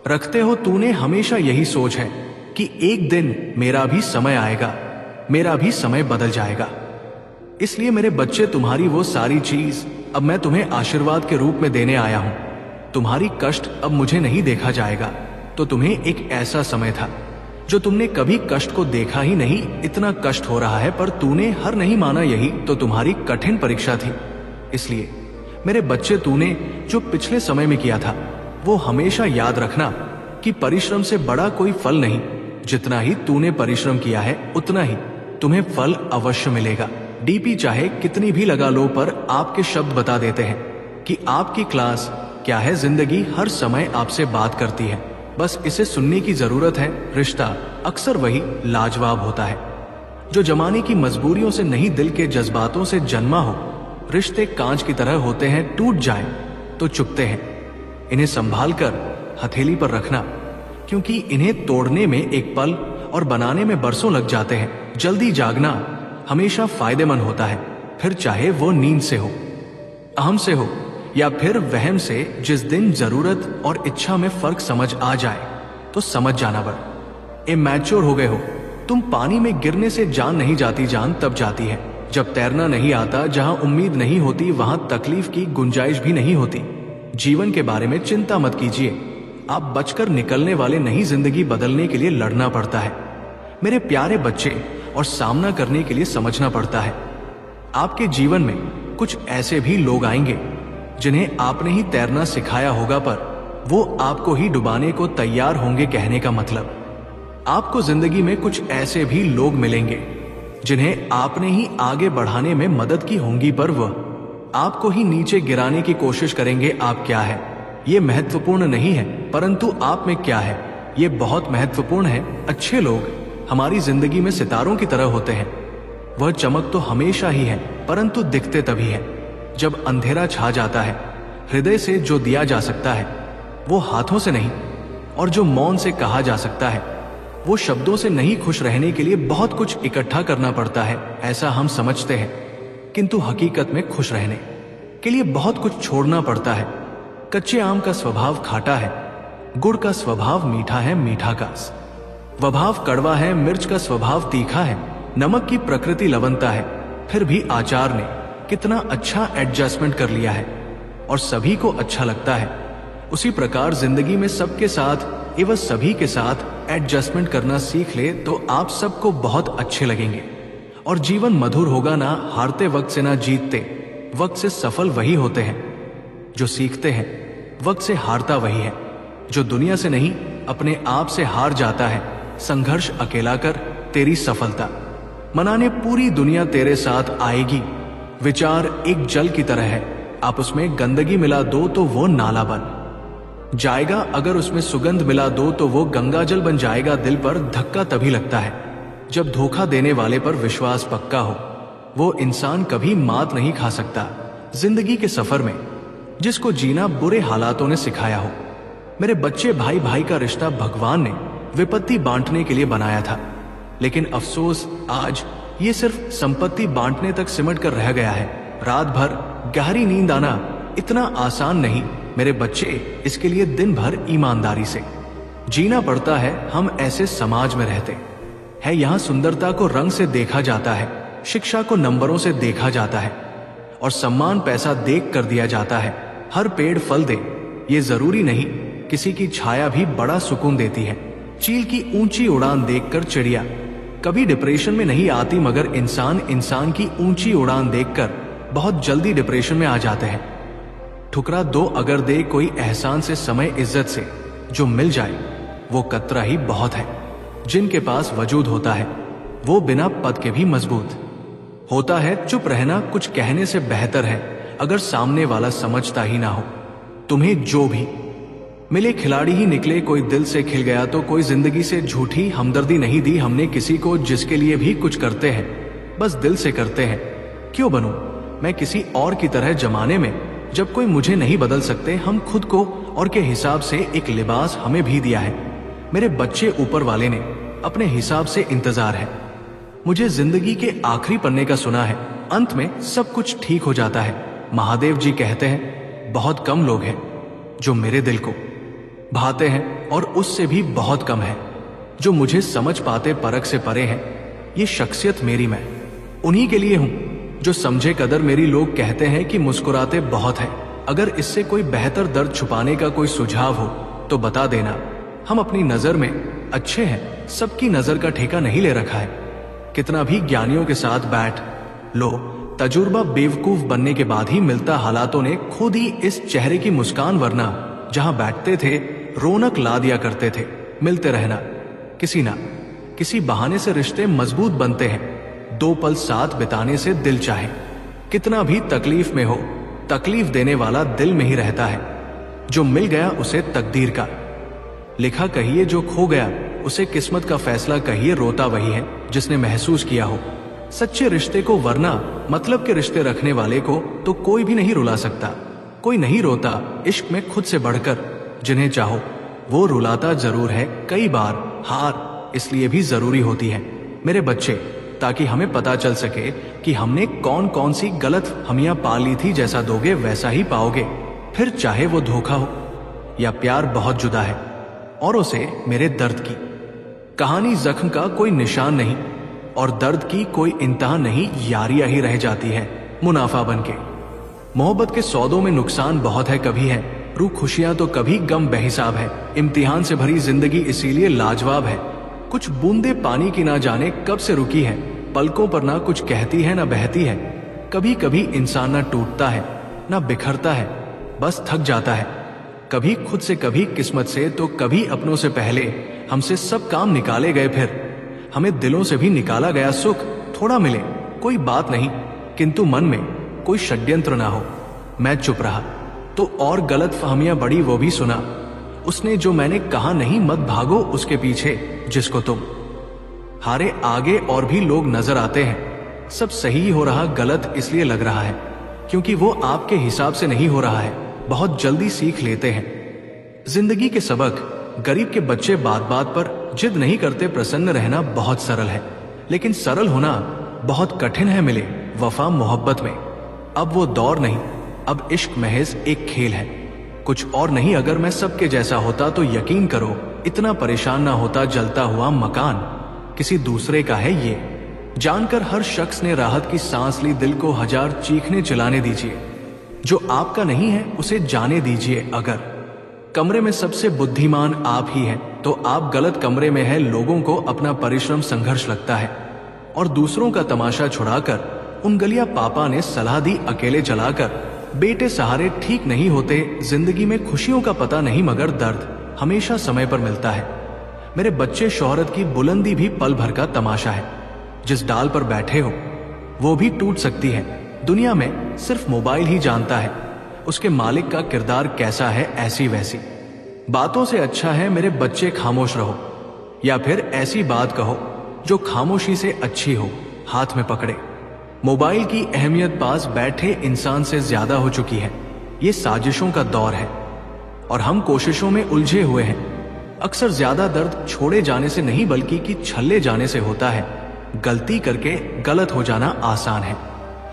रखते हो। तूने हमेशा यही सोच है कि एक दिन मेरा भी समय आएगा, मेरा भी समय बदल जाएगा। इसलिए मेरे बच्चे, तुम्हारी वो सारी चीज अब मैं तुम्हें आशीर्वाद के रूप में देने आया हूं। तुम्हारी कष्ट अब मुझे नहीं देखा जाएगा। तो तुम्हें एक ऐसा समय था जो तुमने कभी कष्ट को देखा ही नहीं, इतना कष्ट हो रहा है, पर तूने हर नहीं माना। यही तो तुम्हारी कठिन परीक्षा थी। इसलिए मेरे बच्चे, तूने जो पिछले समय में किया था वो हमेशा याद रखना कि परिश्रम से बड़ा कोई फल नहीं। जितना ही तूने परिश्रम किया है उतना ही तुम्हें फल अवश्य मिलेगा। डीपी चाहे कितनी भी लगा लो, पर आपके शब्द बता देते हैं कि आपकी क्लास क्या है। जिंदगी हर समय आपसे बात करती है, बस इसे सुनने की जरूरत है। रिश्ता अक्सर वही लाजवाब होता है जो जमाने की मजबूरियों से नहीं, दिल के जज्बातों से जन्मा हो। रिश्ते कांच की तरह होते हैं, टूट जाएं तो चुभते हैं। इन्हें संभाल कर हथेली पर रखना, क्योंकि इन्हें तोड़ने में एक पल और बनाने में बरसों लग जाते हैं। जल्दी जागना हमेशा फायदेमंद होता है, फिर चाहे वो नींद से हो, अहम से हो या फिर वहम से। जिस दिन जरूरत और इच्छा में फर्क समझ आ जाए तो समझ जाना। बड़ इमैच्योर हो गए हो तुम। पानी में गिरने से जान नहीं जाती, जान तब जाती है जब तैरना नहीं आता। जहां उम्मीद नहीं होती वहां तकलीफ की गुंजाइश भी नहीं होती। जीवन के बारे में चिंता मत कीजिए, आप बचकर निकलने वाले नहीं। जिंदगी बदलने के लिए लड़ना पड़ता है मेरे प्यारे बच्चे, और सामना करने के लिए समझना पड़ता है। आपके जीवन में कुछ ऐसे भी लोग आएंगे जिन्हें आपने ही तैरना सिखाया होगा, पर वो आपको ही डुबाने को तैयार होंगे। कहने का मतलब, आपको जिंदगी में कुछ ऐसे भी लोग मिलेंगे जिन्हें आपने ही आगे बढ़ाने में मदद की होंगी, पर वह आपको ही नीचे गिराने की कोशिश करेंगे। आप क्या है ये महत्वपूर्ण नहीं है, परंतु आप में क्या है ये बहुत महत्वपूर्ण है। अच्छे लोग हमारी जिंदगी में सितारों की तरह होते हैं। वह चमक तो हमेशा ही है, परंतु दिखते तभी है जब अंधेरा छा जाता है। हृदय से जो दिया जा सकता है वो हाथों से नहीं, और जो मौन से कहा जा सकता है वो शब्दों से नहीं खुश रहने के लिए बहुत कुछ इकट्ठा करना पड़ता है, ऐसा हम समझते हैं, किंतु हकीकत में खुश रहने के लिए बहुत कुछ छोड़ना पड़ता है। कच्चे आम का स्वभाव खाटा है, गुड़ का स्वभाव मीठा है, मीठा का स्वभाव कड़वा है, मिर्च का स्वभाव तीखा है, नमक की प्रकृति लवणता है। फिर भी आचार ने कितना अच्छा एडजस्टमेंट कर लिया है और सभी को अच्छा लगता है। उसी प्रकार जिंदगी में सबके साथ एवं सभी के साथ एडजस्टमेंट करना सीख ले तो आप सबको बहुत अच्छे लगेंगे और जीवन मधुर होगा। ना हारते वक्त से ना जीतते वक्त से सफल वही होते हैं जो सीखते हैं, वक्त से हारता वही है जो दुनिया से नहीं अपने आप से हार जाता है। संघर्ष अकेला कर तेरी सफलता मनाने पूरी दुनिया तेरे साथ आएगी। विचार एक जल की तरह है, आप उसमें गंदगी मिला दो तो वो नाला बन जाएगा, अगर उसमें सुगंध मिला दो तो वो गंगा जल बन जाएगा। दिल पर धक्का तभी लगता है जब धोखा देने वाले पर विश्वास पक्का हो, वो इंसान कभी मात नहीं खा सकता। जिंदगी के सफर में जिसको जीना बुरे हालातों ने सिखाया हो। मेरे बच्चे, भाई भाई का रिश्ता भगवान ने विपत्ति बांटने के लिए बनाया था, लेकिन अफसोस आज ये सिर्फ संपत्ति बांटने तक सिमट कर रह गया है। रात भर गहरी नींद आना इतना आसान नहीं मेरे बच्चे, इसके लिए दिन भर ईमानदारी से जीना पड़ता है। हम ऐसे समाज में रहते हैं, यहाँ सुंदरता को रंग से देखा जाता है, शिक्षा को नंबरों से देखा जाता है और सम्मान पैसा देख कर दिया जाता है। हर पेड़ फल दे ये जरूरी नहीं, किसी की छाया भी बड़ा सुकून देती है। चील की ऊंची उड़ान देखकर चिड़िया कभी डिप्रेशन में नहीं आती, मगर इंसान की ऊंची उड़ान देखकर बहुत जल्दी डिप्रेशन में आ जाते हैं। ठुकरा दो अगर दे कोई एहसान से, समय इज्जत से जो मिल जाए वो कतरा ही बहुत है। जिनके पास वजूद होता है वो बिना पद के भी मजबूत होता है। चुप रहना कुछ कहने से बेहतर है अगर सामने वाला समझता ही ना हो। तुम्हें जो भी मिले खिलाड़ी ही निकले, कोई दिल से खिल गया तो कोई जिंदगी से झूठी हमदर्दी नहीं दी हमने किसी को, जिसके लिए भी कुछ करते हैं बस दिल से करते हैं। क्यों बनूं मैं किसी और की तरह जमाने में जब कोई मुझे नहीं बदल सकते। हम खुद को और के हिसाब से एक लिबास हमें भी दिया है। मेरे बच्चे, ऊपर वाले ने अपने हिसाब से इंतजार है। मुझे जिंदगी के आखिरी पन्ने का सुना है, अंत में सब कुछ ठीक हो जाता है। महादेव जी कहते हैं बहुत कम लोग हैं जो मेरे दिल को भाते हैं और उससे भी बहुत कम है जो मुझे समझ पाते, परख से परे हैं। ये शख्सियत मेरी, मैं उन्हीं के लिए हूं जो समझे कदर मेरी। लोग कहते हैं कि मुस्कुराते बहुत है, अगर इससे कोई बेहतर दर्द छुपाने का कोई सुझाव हो तो बता देना। हम अपनी नजर में अच्छे हैं, सबकी नजर का ठेका नहीं ले रखा है। कितना भी ज्ञानियों के साथ बैठ लो, तजुर्बा बेवकूफ बनने के बाद ही मिलता। हालातों ने खुद ही इस चेहरे की मुस्कान, वरना जहां बैठते थे रौनक ला दिया करते थे। मिलते रहना, किसी ना किसी बहाने से रिश्ते मजबूत बनते हैं। दो पल साथ बिताने से दिल चाहे कितना भी तकलीफ में हो, तकलीफ देने वाला दिल में ही रहता है। जो मिल गया उसे तकदीर का लिखा कहिए, जो खो गया उसे किस्मत का फैसला कहिए। रोता वही है जिसने महसूस किया हो सच्चे रिश्ते को, वरना मतलब के रिश्ते रखने वाले को तो कोई भी नहीं रुला सकता। कोई नहीं रोता इश्क में खुद से बढ़कर, जिन्हें चाहो वो रुलाता जरूर है। कई बार हार इसलिए भी जरूरी होती है मेरे बच्चे, ताकि हमें पता चल सके कि हमने कौन कौन सी गलत हमियां पा ली थी। जैसा दोगे वैसा ही पाओगे, फिर चाहे वो धोखा हो या प्यार। बहुत जुदा है औरों से मेरे दर्द की कहानी, जख्म का कोई निशान नहीं और दर्द की कोई इंतहा नहीं। यारियां ही रह जाती है मुनाफा बनके। मोहब्बत के सौदों में नुकसान बहुत है, कभी है रूह खुशियां तो कभी गम बेहिसाब है। इम्तिहान से भरी जिंदगी इसीलिए लाजवाब है। कुछ बूंदे पानी की ना जाने कब से रुकी है, पलकों पर ना कुछ कहती है ना बहती है। कभी कभी इंसान ना टूटता है ना बिखरता है, बस थक जाता है। कभी खुद से, कभी किस्मत से, तो कभी अपनों से। पहले हमसे सब काम निकाले गए, फिर हमें दिलों से भी निकाला गया। सुख थोड़ा मिले कोई बात नहीं, किंतु मन में कोई षड्यंत्र ना हो। मैं चुप रहा तो और गलत फहमियां बढ़ी, वो भी सुना उसने जो मैंने कहा। नहीं मत भागो उसके पीछे जिसको तुम हारे। आगे और भी लोग नजर आते हैं, सब सही हो रहा, गलत इसलिए लग रहा है क्योंकि वो आपके हिसाब से नहीं हो रहा है। बहुत जल्दी सीख लेते हैं जिंदगी के सबक। गरीब के बच्चे बात बात पर जिद नहीं करते, प्रसन्न रहना बहुत सरल है, लेकिन सरल होना बहुत कठिन है मिले वफा मोहब्बत में। अब वो दौर नहीं, अब इश्क महज एक खेल है, कुछ और नहीं। अगर मैं सबके जैसा होता तो यकीन करो इतना परेशान ना होता। जलता हुआ मकान किसी दूसरे का है ये जानकर हर शख्स ने राहत की सांस ली। दिल को हजार चीखने चिल्लाने दीजिए, जो आपका नहीं है उसे जाने दीजिए। अगर कमरे में सबसे बुद्धिमान आप ही हैं तो आप गलत कमरे में हैं। लोगों को अपना परिश्रम संघर्ष लगता है और दूसरों का तमाशा छुड़ाकर उंगलियां पापा ने सलाह दी अकेले चलाकर। बेटे सहारे ठीक नहीं होते, जिंदगी में खुशियों का पता नहीं मगर दर्द हमेशा समय पर मिलता है। मेरे बच्चे, शोहरत की बुलंदी भी पल भर का तमाशा है। जिस डाल पर बैठे हो वो भी टूट सकती है। दुनिया में सिर्फ मोबाइल ही जानता है उसके मालिक का किरदार कैसा है। ऐसी वैसी बातों से अच्छा है मेरे बच्चे खामोश रहो, या फिर ऐसी बात कहो जो खामोशी से अच्छी हो। हाथ में पकड़े मोबाइल की अहमियत पास बैठे इंसान से ज्यादा हो चुकी है। ये साजिशों का दौर है और हम कोशिशों में उलझे हुए हैं। अक्सर ज्यादा दर्द छोड़े जाने से नहीं बल्कि कि छल्ले जाने से होता है। गलती करके गलत हो जाना आसान है,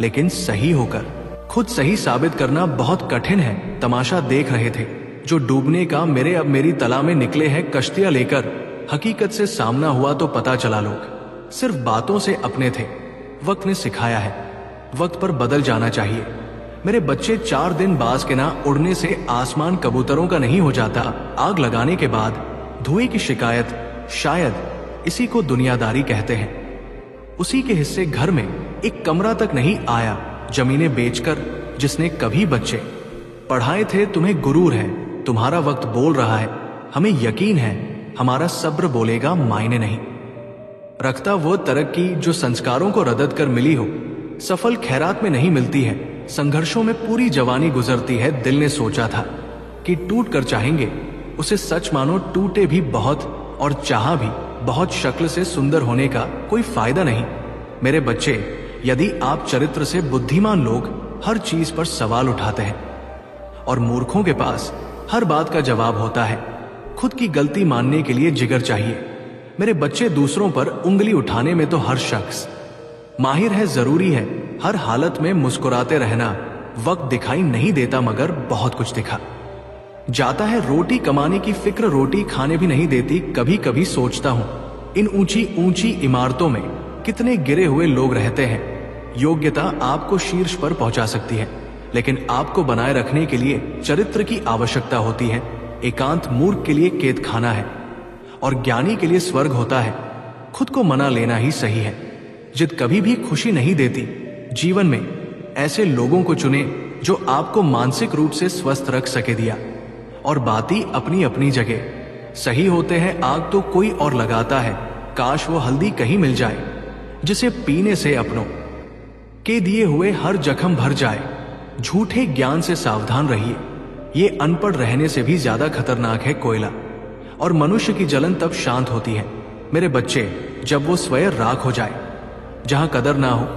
लेकिन सही होकर खुद सही साबित करना बहुत कठिन है। तमाशा देख रहे थे जो डूबने का, मेरे अब मेरी तला में निकले हैं कश्तियां लेकर। हकीकत से सामना हुआ तो पता चला लोग सिर्फ बातों से अपने थे। वक्त ने सिखाया है वक्त पर बदल जाना चाहिए। मेरे बच्चे, 4 दिन बाज के ना उड़ने से आसमान कबूतरों का नहीं हो जाता। आग लगाने के बाद धुएं की शिकायत, शायद इसी को दुनियादारी कहते हैं। उसी के हिस्से घर में एक कमरा तक नहीं आया जमीनें बेचकर जिसने कभी बच्चे पढ़ाए थे। तुम्हें गुरूर है, तुम्हारा वक्त बोल रहा है। हमें यकीन है हमारा सब्र बोलेगा मायने नहीं रखता। वो तरक्की जो संस्कारों को रदद कर मिली हो, सफल खैरात में नहीं मिलती है। संघर्षों में पूरी जवानी गुजरती है। दिल ने सोचा था कि टूट कर चाहेंगे, उसे सच मानो टूटे भी बहुत और चाहा भी बहुत। शक्ल से सुंदर होने का कोई फायदा नहीं मेरे बच्चे। यदि आप चरित्र से बुद्धिमान लोग हर चीज पर सवाल उठाते हैं और मूर्खों के पास हर बात का जवाब होता है। खुद की गलती मानने के लिए जिगर चाहिए मेरे बच्चे। दूसरों पर उंगली उठाने में तो हर शख्स माहिर है। जरूरी है हर हालत में मुस्कुराते रहना। वक्त दिखाई नहीं देता मगर बहुत कुछ दिखा जाता है। रोटी कमाने की फिक्र रोटी खाने भी नहीं देती। कभी कभी सोचता हूं इन ऊंची ऊंची इमारतों में कितने गिरे हुए लोग रहते हैं। योग्यता आपको शीर्ष पर पहुंचा सकती है, लेकिन आपको बनाए रखने के लिए चरित्र की आवश्यकता होती है। एकांत मूर्ख के लिए कैद खाना है और ज्ञानी के लिए स्वर्ग होता है। खुद को मना लेना ही सही है। जिद कभी भी खुशी नहीं देती। जीवन में ऐसे लोगों को चुने जो आपको मानसिक रूप से स्वस्थ रख सके दिया। और बाती अपनी अपनी जगह सही होते हैं। आग तो कोई और लगाता है, काश वो हल्दी कहीं मिल जाए जिसे पीने से अपनों के दिए हुए हर जख्म भर जाए। झूठे ज्ञान से सावधान रहिए, ये अनपढ़ रहने से भी ज्यादा खतरनाक है कोयला। और मनुष्य की जलन तब शांत होती है मेरे बच्चे जब वो स्वयं राख हो जाए। जहां कदर ना हो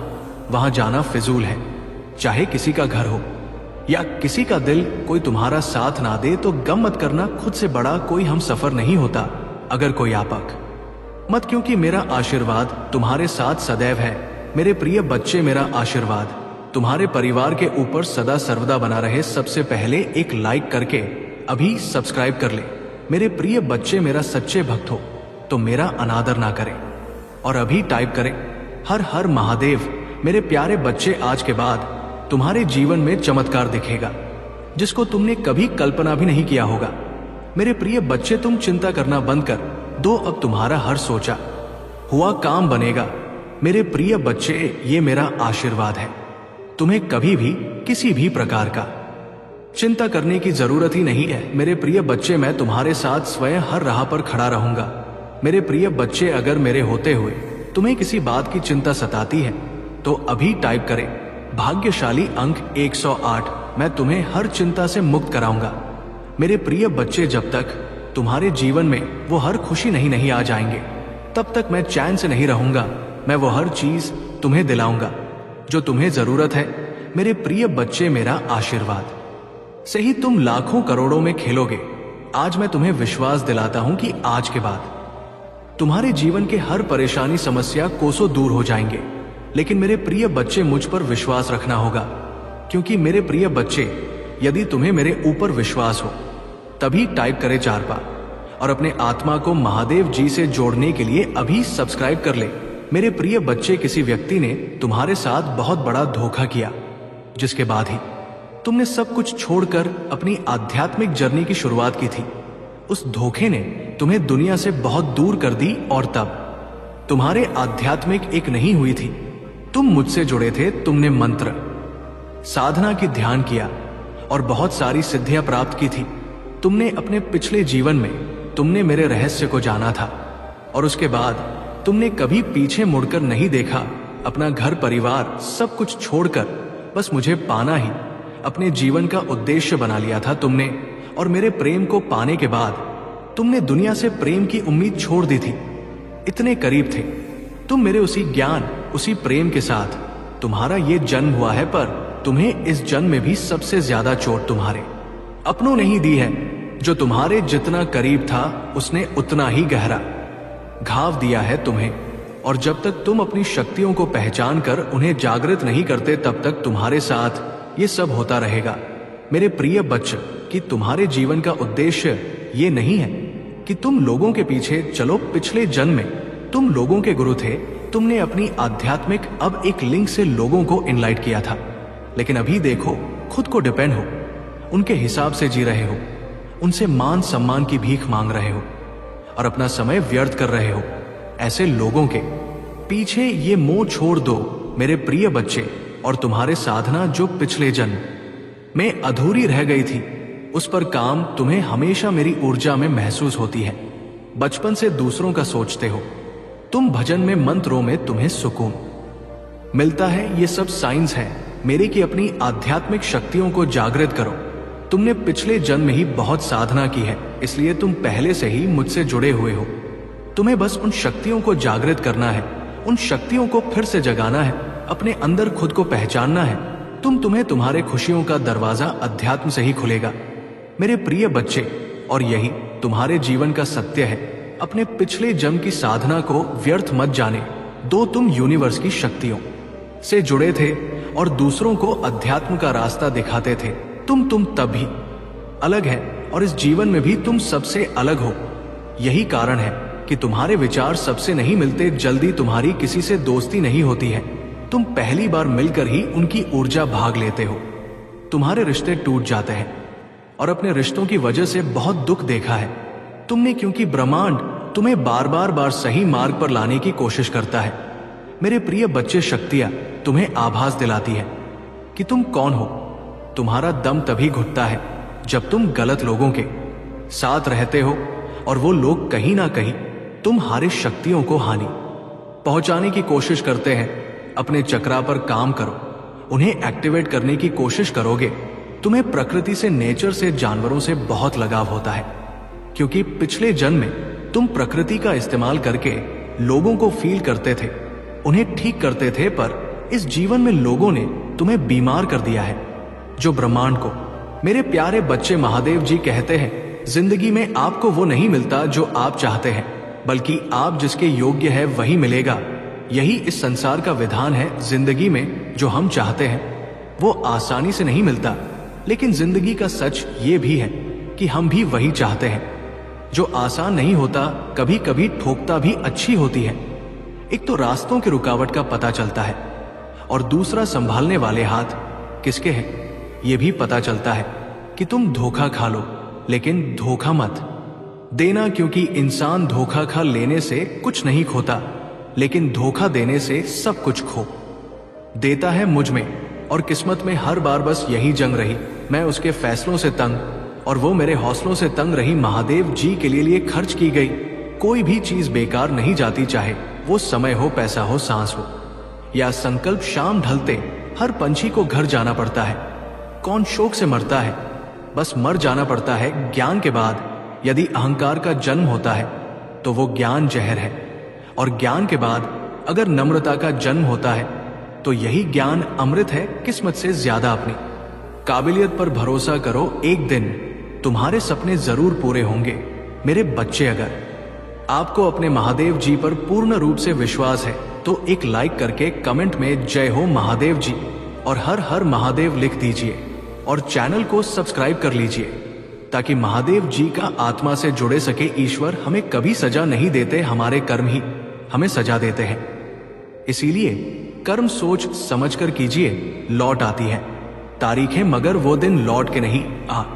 वहां जाना फिजूल है। चाहे किसी का घर हो या किसी का दिल, कोई तुम्हारा साथ ना दे तो गम मत करना। खुद से बड़ा कोई हम सफर नहीं होता। अगर कोई आपक मत, क्योंकि मेरा आशीर्वाद तुम्हारे साथ सदैव है। मेरे प्रिय बच्चे, मेरा आशीर्वाद तुम्हारे परिवार के ऊपर सदा सर्वदा बना रहे। सबसे पहले एक लाइक करके अभी सब्सक्राइब कर ले मेरे प्रिय बच्चे। मेरा सच्चे भक्त हो तो मेरा अनादर ना करें और अभी टाइप करें हर हर महादेव। मेरे प्यारे बच्चे, आज के बाद तुम्हारे जीवन में चमत्कार दिखेगा जिसको तुमने कभी कल्पना भी नहीं किया होगा। मेरे प्रिय बच्चे, तुम चिंता करना बंद कर दो। अब तुम्हारा हर सोचा हुआ काम बनेगा। मेरे प्रिय बच्चे, ये मेरा आशीर्वाद है। तुम्हें कभी भी किसी भी प्रकार का चिंता करने की जरूरत ही नहीं है। मेरे प्रिय बच्चे, मैं तुम्हारे साथ स्वयं हर राह पर खड़ा रहूंगा। मेरे प्रिय बच्चे, अगर मेरे होते हुए तुम्हें किसी बात की चिंता सताती है तो अभी टाइप करें भाग्यशाली अंक 108। मैं तुम्हें हर चिंता से मुक्त कराऊंगा। मेरे प्रिय बच्चे, जब तक तुम्हारे जीवन में वो हर खुशी नहीं आ जाएंगे तब तक मैं चैन से नहीं रहूंगा। मैं वो हर चीज तुम्हें दिलाऊंगा जो तुम्हें जरूरत है। मेरे प्रिय बच्चे, मेरा आशीर्वाद से ही तुम लाखों करोड़ों में खेलोगे। आज मैं तुम्हें विश्वास दिलाता हूं कि आज के बाद तुम्हारे जीवन के हर परेशानी समस्या कोसों दूर हो जाएंगे। लेकिन मेरे प्रिय बच्चे, मुझ पर विश्वास रखना होगा, क्योंकि मेरे प्रिय बच्चे, यदि तुम्हें मेरे ऊपर विश्वास हो तभी टाइप करें 4 बार और अपने आत्मा को महादेव जी से जोड़ने के लिए अभी सब्सक्राइब कर ले। मेरे प्रिय बच्चे, किसी व्यक्ति ने तुम्हारे साथ बहुत बड़ा धोखा किया, जिसके बाद ही तुमने सब कुछ छोड़कर अपनी आध्यात्मिक जर्नी की शुरुआत की थी। उस धोखे ने तुम्हें दुनिया से बहुत दूर कर दी और तब तुम्हारे आध्यात्मिक एक नहीं हुई थी। तुम मुझसे जुड़े थे, तुमने मंत्र साधना की ध्यान किया और बहुत सारी सिद्धियां प्राप्त की थी। तुमने अपने पिछले जीवन में तुमने मेरे रहस्य को जाना था और उसके बाद तुमने कभी पीछे मुड़कर नहीं देखा। अपना घर परिवार सब कुछ छोड़कर बस मुझे पाना ही अपने जीवन का उद्देश्य बना लिया था तुमने। और मेरे प्रेम को पाने के बाद तुमने दुनिया से प्रेम की उम्मीद छोड़ दी थी। इतने करीब थे तुम मेरे उसी ज्ञान, उसी प्रेम के साथ। तुम्हारा ये जन्म हुआ है, पर तुम्हें इस जन्म में भी सबसे ज्यादा चोट तुम्हारे अपनों ने ही दी है। जो तुम्हारे जितना करीब था उसने उतना ही गहरा घाव दिया है तुम्हें। और जब तक तुम अपनी शक्तियों को पहचान कर उन्हें जागृत नहीं करते, तब तक तुम्हारे साथ ये सब होता रहेगा। मेरे प्रिय बच्चे, कि तुम्हारे जीवन का उद्देश्य ये नहीं है कि तुम लोगों के पीछे चलो। पिछले जन्म में तुम लोगों के गुरु थे। तुमने अपनी आध्यात्मिक अब एक लिंक से लोगों को इनलाइट किया था, लेकिन अभी देखो, खुद को डिपेंड हो, उनके हिसाब से जी रहे हो, उनसे मान सम्मान की भीख मांग रहे हो और अपना समय व्यर्थ कर रहे हो। ऐसे लोगों के पीछे ये मोह छोड़ दो मेरे प्रिय बच्चे। और तुम्हारे साधना जो पिछले जन्म में अधूरी रह गई थी, उस पर काम तुम्हें हमेशा मेरी ऊर्जा में महसूस होती है। बचपन से दूसरों का सोचते हो तुम। भजन में, मंत्रों में तुम्हें सुकून मिलता है। ये सब साइंस है मेरे की अपनी आध्यात्मिक शक्तियों को जागृत करो। तुमने पिछले जन्म में ही बहुत साधना की है, इसलिए तुम पहले से ही मुझसे जुड़े हुए हो। तुम्हें बस उन शक्तियों को जागृत करना है, उन शक्तियों को फिर से जगाना है, अपने अंदर खुद को पहचानना है। तुम्हें तुम्हारे खुशियों का दरवाजा अध्यात्म से ही खुलेगा मेरे प्रिय बच्चे। और यही तुम्हारे जीवन का सत्य है। अपने पिछले जन्म की साधना को व्यर्थ मत जाने दो। तुम यूनिवर्स की शक्तियों से जुड़े थे और दूसरों को अध्यात्म का रास्ता दिखाते थे। तुम तब भी अलग है और इस जीवन में भी तुम सबसे अलग हो। यही कारण है कि तुम्हारे विचार सबसे नहीं मिलते। जल्दी तुम्हारी किसी से दोस्ती नहीं होती है। तुम पहली बार मिलकर ही उनकी ऊर्जा भाग लेते हो। तुम्हारे रिश्ते टूट जाते हैं और अपने रिश्तों की वजह से बहुत दुख देखा है तुमने, क्योंकि ब्रह्मांड तुम्हें बार सही मार्ग पर लाने की कोशिश करता है। मेरे प्रिय बच्चे, शक्तियां तुम्हें आभास दिलाती है कि तुम कौन हो। तुम्हारा दम तभी घुटता है जब तुम गलत लोगों के साथ रहते हो और वो लोग कहीं ना कहीं तुम्हारी शक्तियों को हानि पहुंचाने की कोशिश करते हैं। अपने चक्रा पर काम करो, उन्हें एक्टिवेट करने की कोशिश करोगे। तुम्हें प्रकृति से, नेचर से, जानवरों से बहुत लगाव होता है, क्योंकि पिछले जन्म में तुम प्रकृति का इस्तेमाल करके लोगों को फील करते थे, उन्हें ठीक करते थे। पर इस जीवन में लोगों ने तुम्हें बीमार कर दिया है। जो ब्रह्मांड को मेरे प्यारे बच्चे, महादेव जी कहते हैं, जिंदगी में आपको वो नहीं मिलता जो आप चाहते हैं, बल्कि आप जिसके योग्य है वही मिलेगा। यही इस संसार का विधान है। जिंदगी में जो हम चाहते हैं वो आसानी से नहीं मिलता, लेकिन जिंदगी का सच ये भी है कि हम भी वही चाहते हैं जो आसान नहीं होता। कभी कभी ठोकता भी अच्छी होती है। एक तो रास्तों की रुकावट का पता चलता है और दूसरा संभालने वाले हाथ किसके हैं ये भी पता चलता है। कि तुम धोखा खा लो, लेकिन धोखा मत देना, क्योंकि इंसान धोखा खा लेने से कुछ नहीं खोता, लेकिन धोखा देने से सब कुछ खो देता है। मुझ में और किस्मत में हर बार बस यही जंग रही। मैं उसके फैसलों से तंग और वो मेरे हौसलों से तंग रही। महादेव जी के लिए खर्च की गई कोई भी चीज बेकार नहीं जाती, चाहे वो समय हो, पैसा हो, सांस हो या संकल्प। शाम ढलते हर पंछी को घर जाना पड़ता है। कौन शोक से मरता है? बस मर जाना पड़ता है। ज्ञान के बाद यदि अहंकार का जन्म होता है तो वो ज्ञान जहर है, और ज्ञान के बाद अगर नम्रता का जन्म होता है तो यही ज्ञान अमृत है। किस्मत से ज्यादा अपनी काबिलियत पर भरोसा करो, एक दिन तुम्हारे सपने जरूर पूरे होंगे मेरे बच्चे। अगर आपको अपने महादेव जी पर पूर्ण रूप से विश्वास है तो एक लाइक करके कमेंट में जय हो महादेव जी और हर हर महादेव लिख दीजिए और चैनल को सब्सक्राइब कर लीजिए ताकि महादेव जी का आत्मा से जुड़े सके। ईश्वर हमें कभी सजा नहीं देते, हमारे कर्म ही हमें सजा देते हैं। इसीलिए कर्म सोच समझकर कीजिए, लौट आती है। तारीखें मगर वो दिन लौट के नहीं।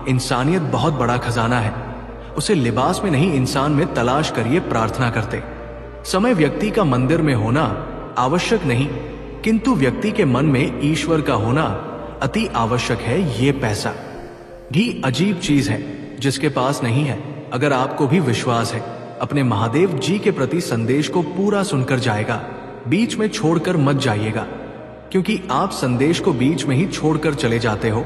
इंसानियत बहुत बड़ा खजाना है, उसे लिबास में नहीं इंसान में तलाश करिए प्रार्थना करते समय। व्यक्ति का मंदिर में होना आवश्यक नहीं, किंतु व्यक्ति के मन में ईश्वर का होना अति आवश्यक है। ये पैसा भी अजीब चीज है जिसके पास नहीं है। अगर आपको भी विश्वास है, अपने महादेव जी के प्रति संदेश को पूरा सुनकर जाएगा, बीच में छोड़कर मत जाइएगा, क्योंकि आप संदेश को बीच में ही छोड़कर चले जाते हो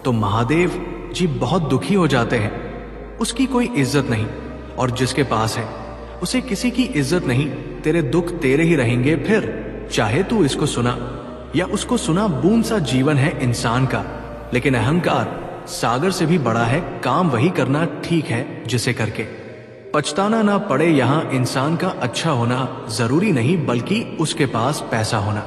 तो महादेव जी बहुत दुखी हो जाते हैं। उसकी कोई इज्जत नहीं, और जिसके पास है उसे किसी की इज्जत नहीं। तेरे दुख तेरे ही रहेंगे फिर, चाहे तू इसको सुना या उसको सुना। बूंद सा जीवन है इंसान का, लेकिन अहंकार सागर से भी बड़ा है। काम वही करना ठीक है जिसे करके पछताना ना पड़े। यहाँ इंसान का अच्छा होना जरूरी नहीं, बल्कि उसके पास पैसा होना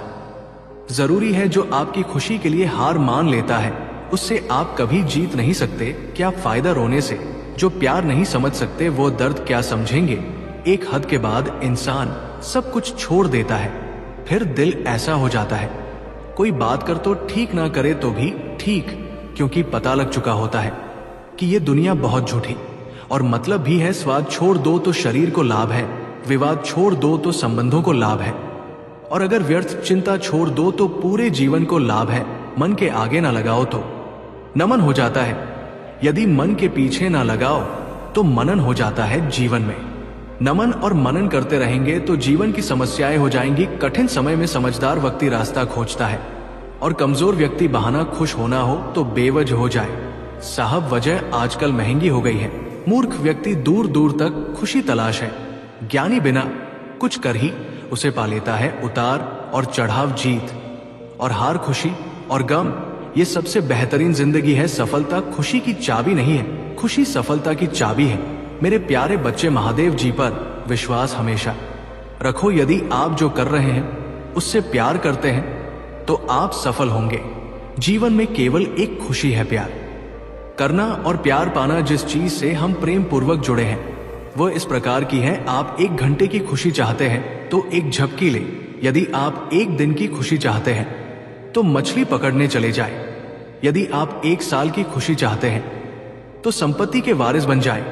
जरूरी है। जो आपकी खुशी के लिए हार मान लेता है उससे आप कभी जीत नहीं सकते। क्या फायदा रोने से? जो प्यार नहीं समझ सकते वो दर्द क्या समझेंगे? एक हद के बाद इंसान सब कुछ छोड़ देता है, फिर दिल ऐसा हो जाता है कोई बात कर तो ठीक ना करे तो भी ठीक, क्योंकि पता लग चुका होता है कि ये दुनिया बहुत झूठी और मतलब भी है। स्वाद छोड़ दो तो शरीर को लाभ है, विवाद छोड़ दो तो संबंधों को लाभ है, और अगर व्यर्थ चिंता छोड़ दो तो पूरे जीवन को लाभ है। मन के आगे ना लगाओ तो नमन हो जाता है, यदि मन के पीछे ना लगाओ तो मनन हो जाता है जीवन में। नमन और मनन करते रहेंगे तो जीवन की समस्याएं हो जाएंगी। कठिन समय में समझदार व्यक्ति रास्ता खोजता है, और कमजोर व्यक्ति बहाना खुश होना हो तो बेवजह हो जाए। साहब वजह आजकल महंगी हो गई है। मूर्ख व्यक्ति दूर दूर तक खुशी तलाश है, ज्ञानी बिना कुछ कर ही उसे पा लेता है। उतार और चढ़ाव, जीत और हार, खुशी और गम, ये सबसे बेहतरीन जिंदगी है। सफलता खुशी की चाबी नहीं है, खुशी सफलता की चाबी है। मेरे प्यारे बच्चे, महादेव जी पर विश्वास हमेशा रखो। यदि आप जो कर रहे हैं उससे प्यार करते हैं तो आप सफल होंगे। जीवन में केवल एक खुशी है, प्यार करना और प्यार पाना। जिस चीज से हम प्रेम पूर्वक जुड़े हैं वो इस प्रकार की है। आप 1 घंटे की खुशी चाहते हैं तो एक झपकी ले। यदि आप 1 दिन की खुशी चाहते हैं तो मछली पकड़ने चले जाए। यदि आप 1 साल की खुशी चाहते हैं तो संपत्ति के वारिस बन जाए।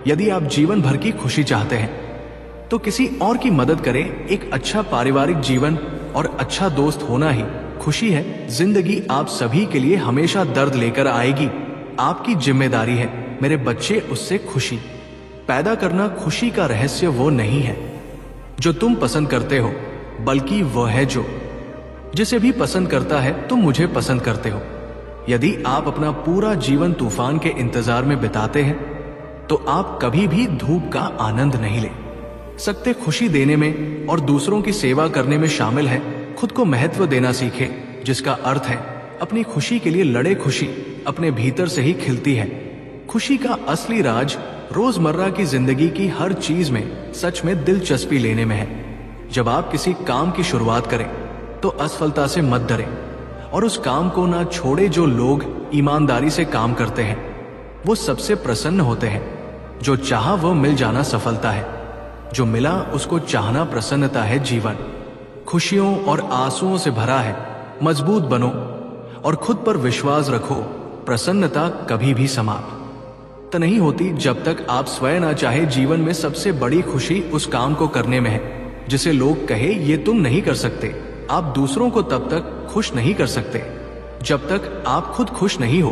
यदि आप जीवन भर की खुशी चाहते हैं तो किसी और की मदद करें। एक अच्छा पारिवारिक जीवन और अच्छा दोस्त होना ही खुशी है। जिंदगी आप सभी के लिए हमेशा दर्द लेकर आएगी, आपकी जिम्मेदारी है मेरे बच्चे उससे खुशी पैदा करना। खुशी का रहस्य वो नहीं है जो तुम पसंद करते हो, बल्कि वो है जो जिसे भी पसंद करता है तुम मुझे पसंद करते हो। यदि आप अपना पूरा जीवन तूफान के इंतजार में बिताते हैं तो आप कभी भी धूप का आनंद नहीं ले सकते। खुशी देने में और दूसरों की सेवा करने में शामिल है। खुद को महत्व देना सीखे, जिसका अर्थ है अपनी खुशी के लिए लड़े। खुशी अपने भीतर से ही खिलती है। खुशी का असली राज रोजमर्रा की जिंदगी की हर चीज में सच में दिलचस्पी लेने में है। जब आप किसी काम की शुरुआत करें तो असफलता से मत डरें और उस काम को ना छोड़े। जो लोग ईमानदारी से काम करते हैं वो सबसे प्रसन्न होते हैं। जो चाहा वो मिल जाना सफलता है, जो मिला उसको चाहना प्रसन्नता है। जीवन खुशियों और आंसुओं से भरा है। मजबूत बनो और खुद पर विश्वास रखो। प्रसन्नता कभी भी समाप्त नहीं होती जब तक आप स्वयं ना चाहे। जीवन में सबसे बड़ी खुशी उस काम को करने में है जिसे लोग कहे ये तुम नहीं कर सकते। आप दूसरों को तब तक खुश नहीं कर सकते जब तक आप खुद खुश नहीं हो।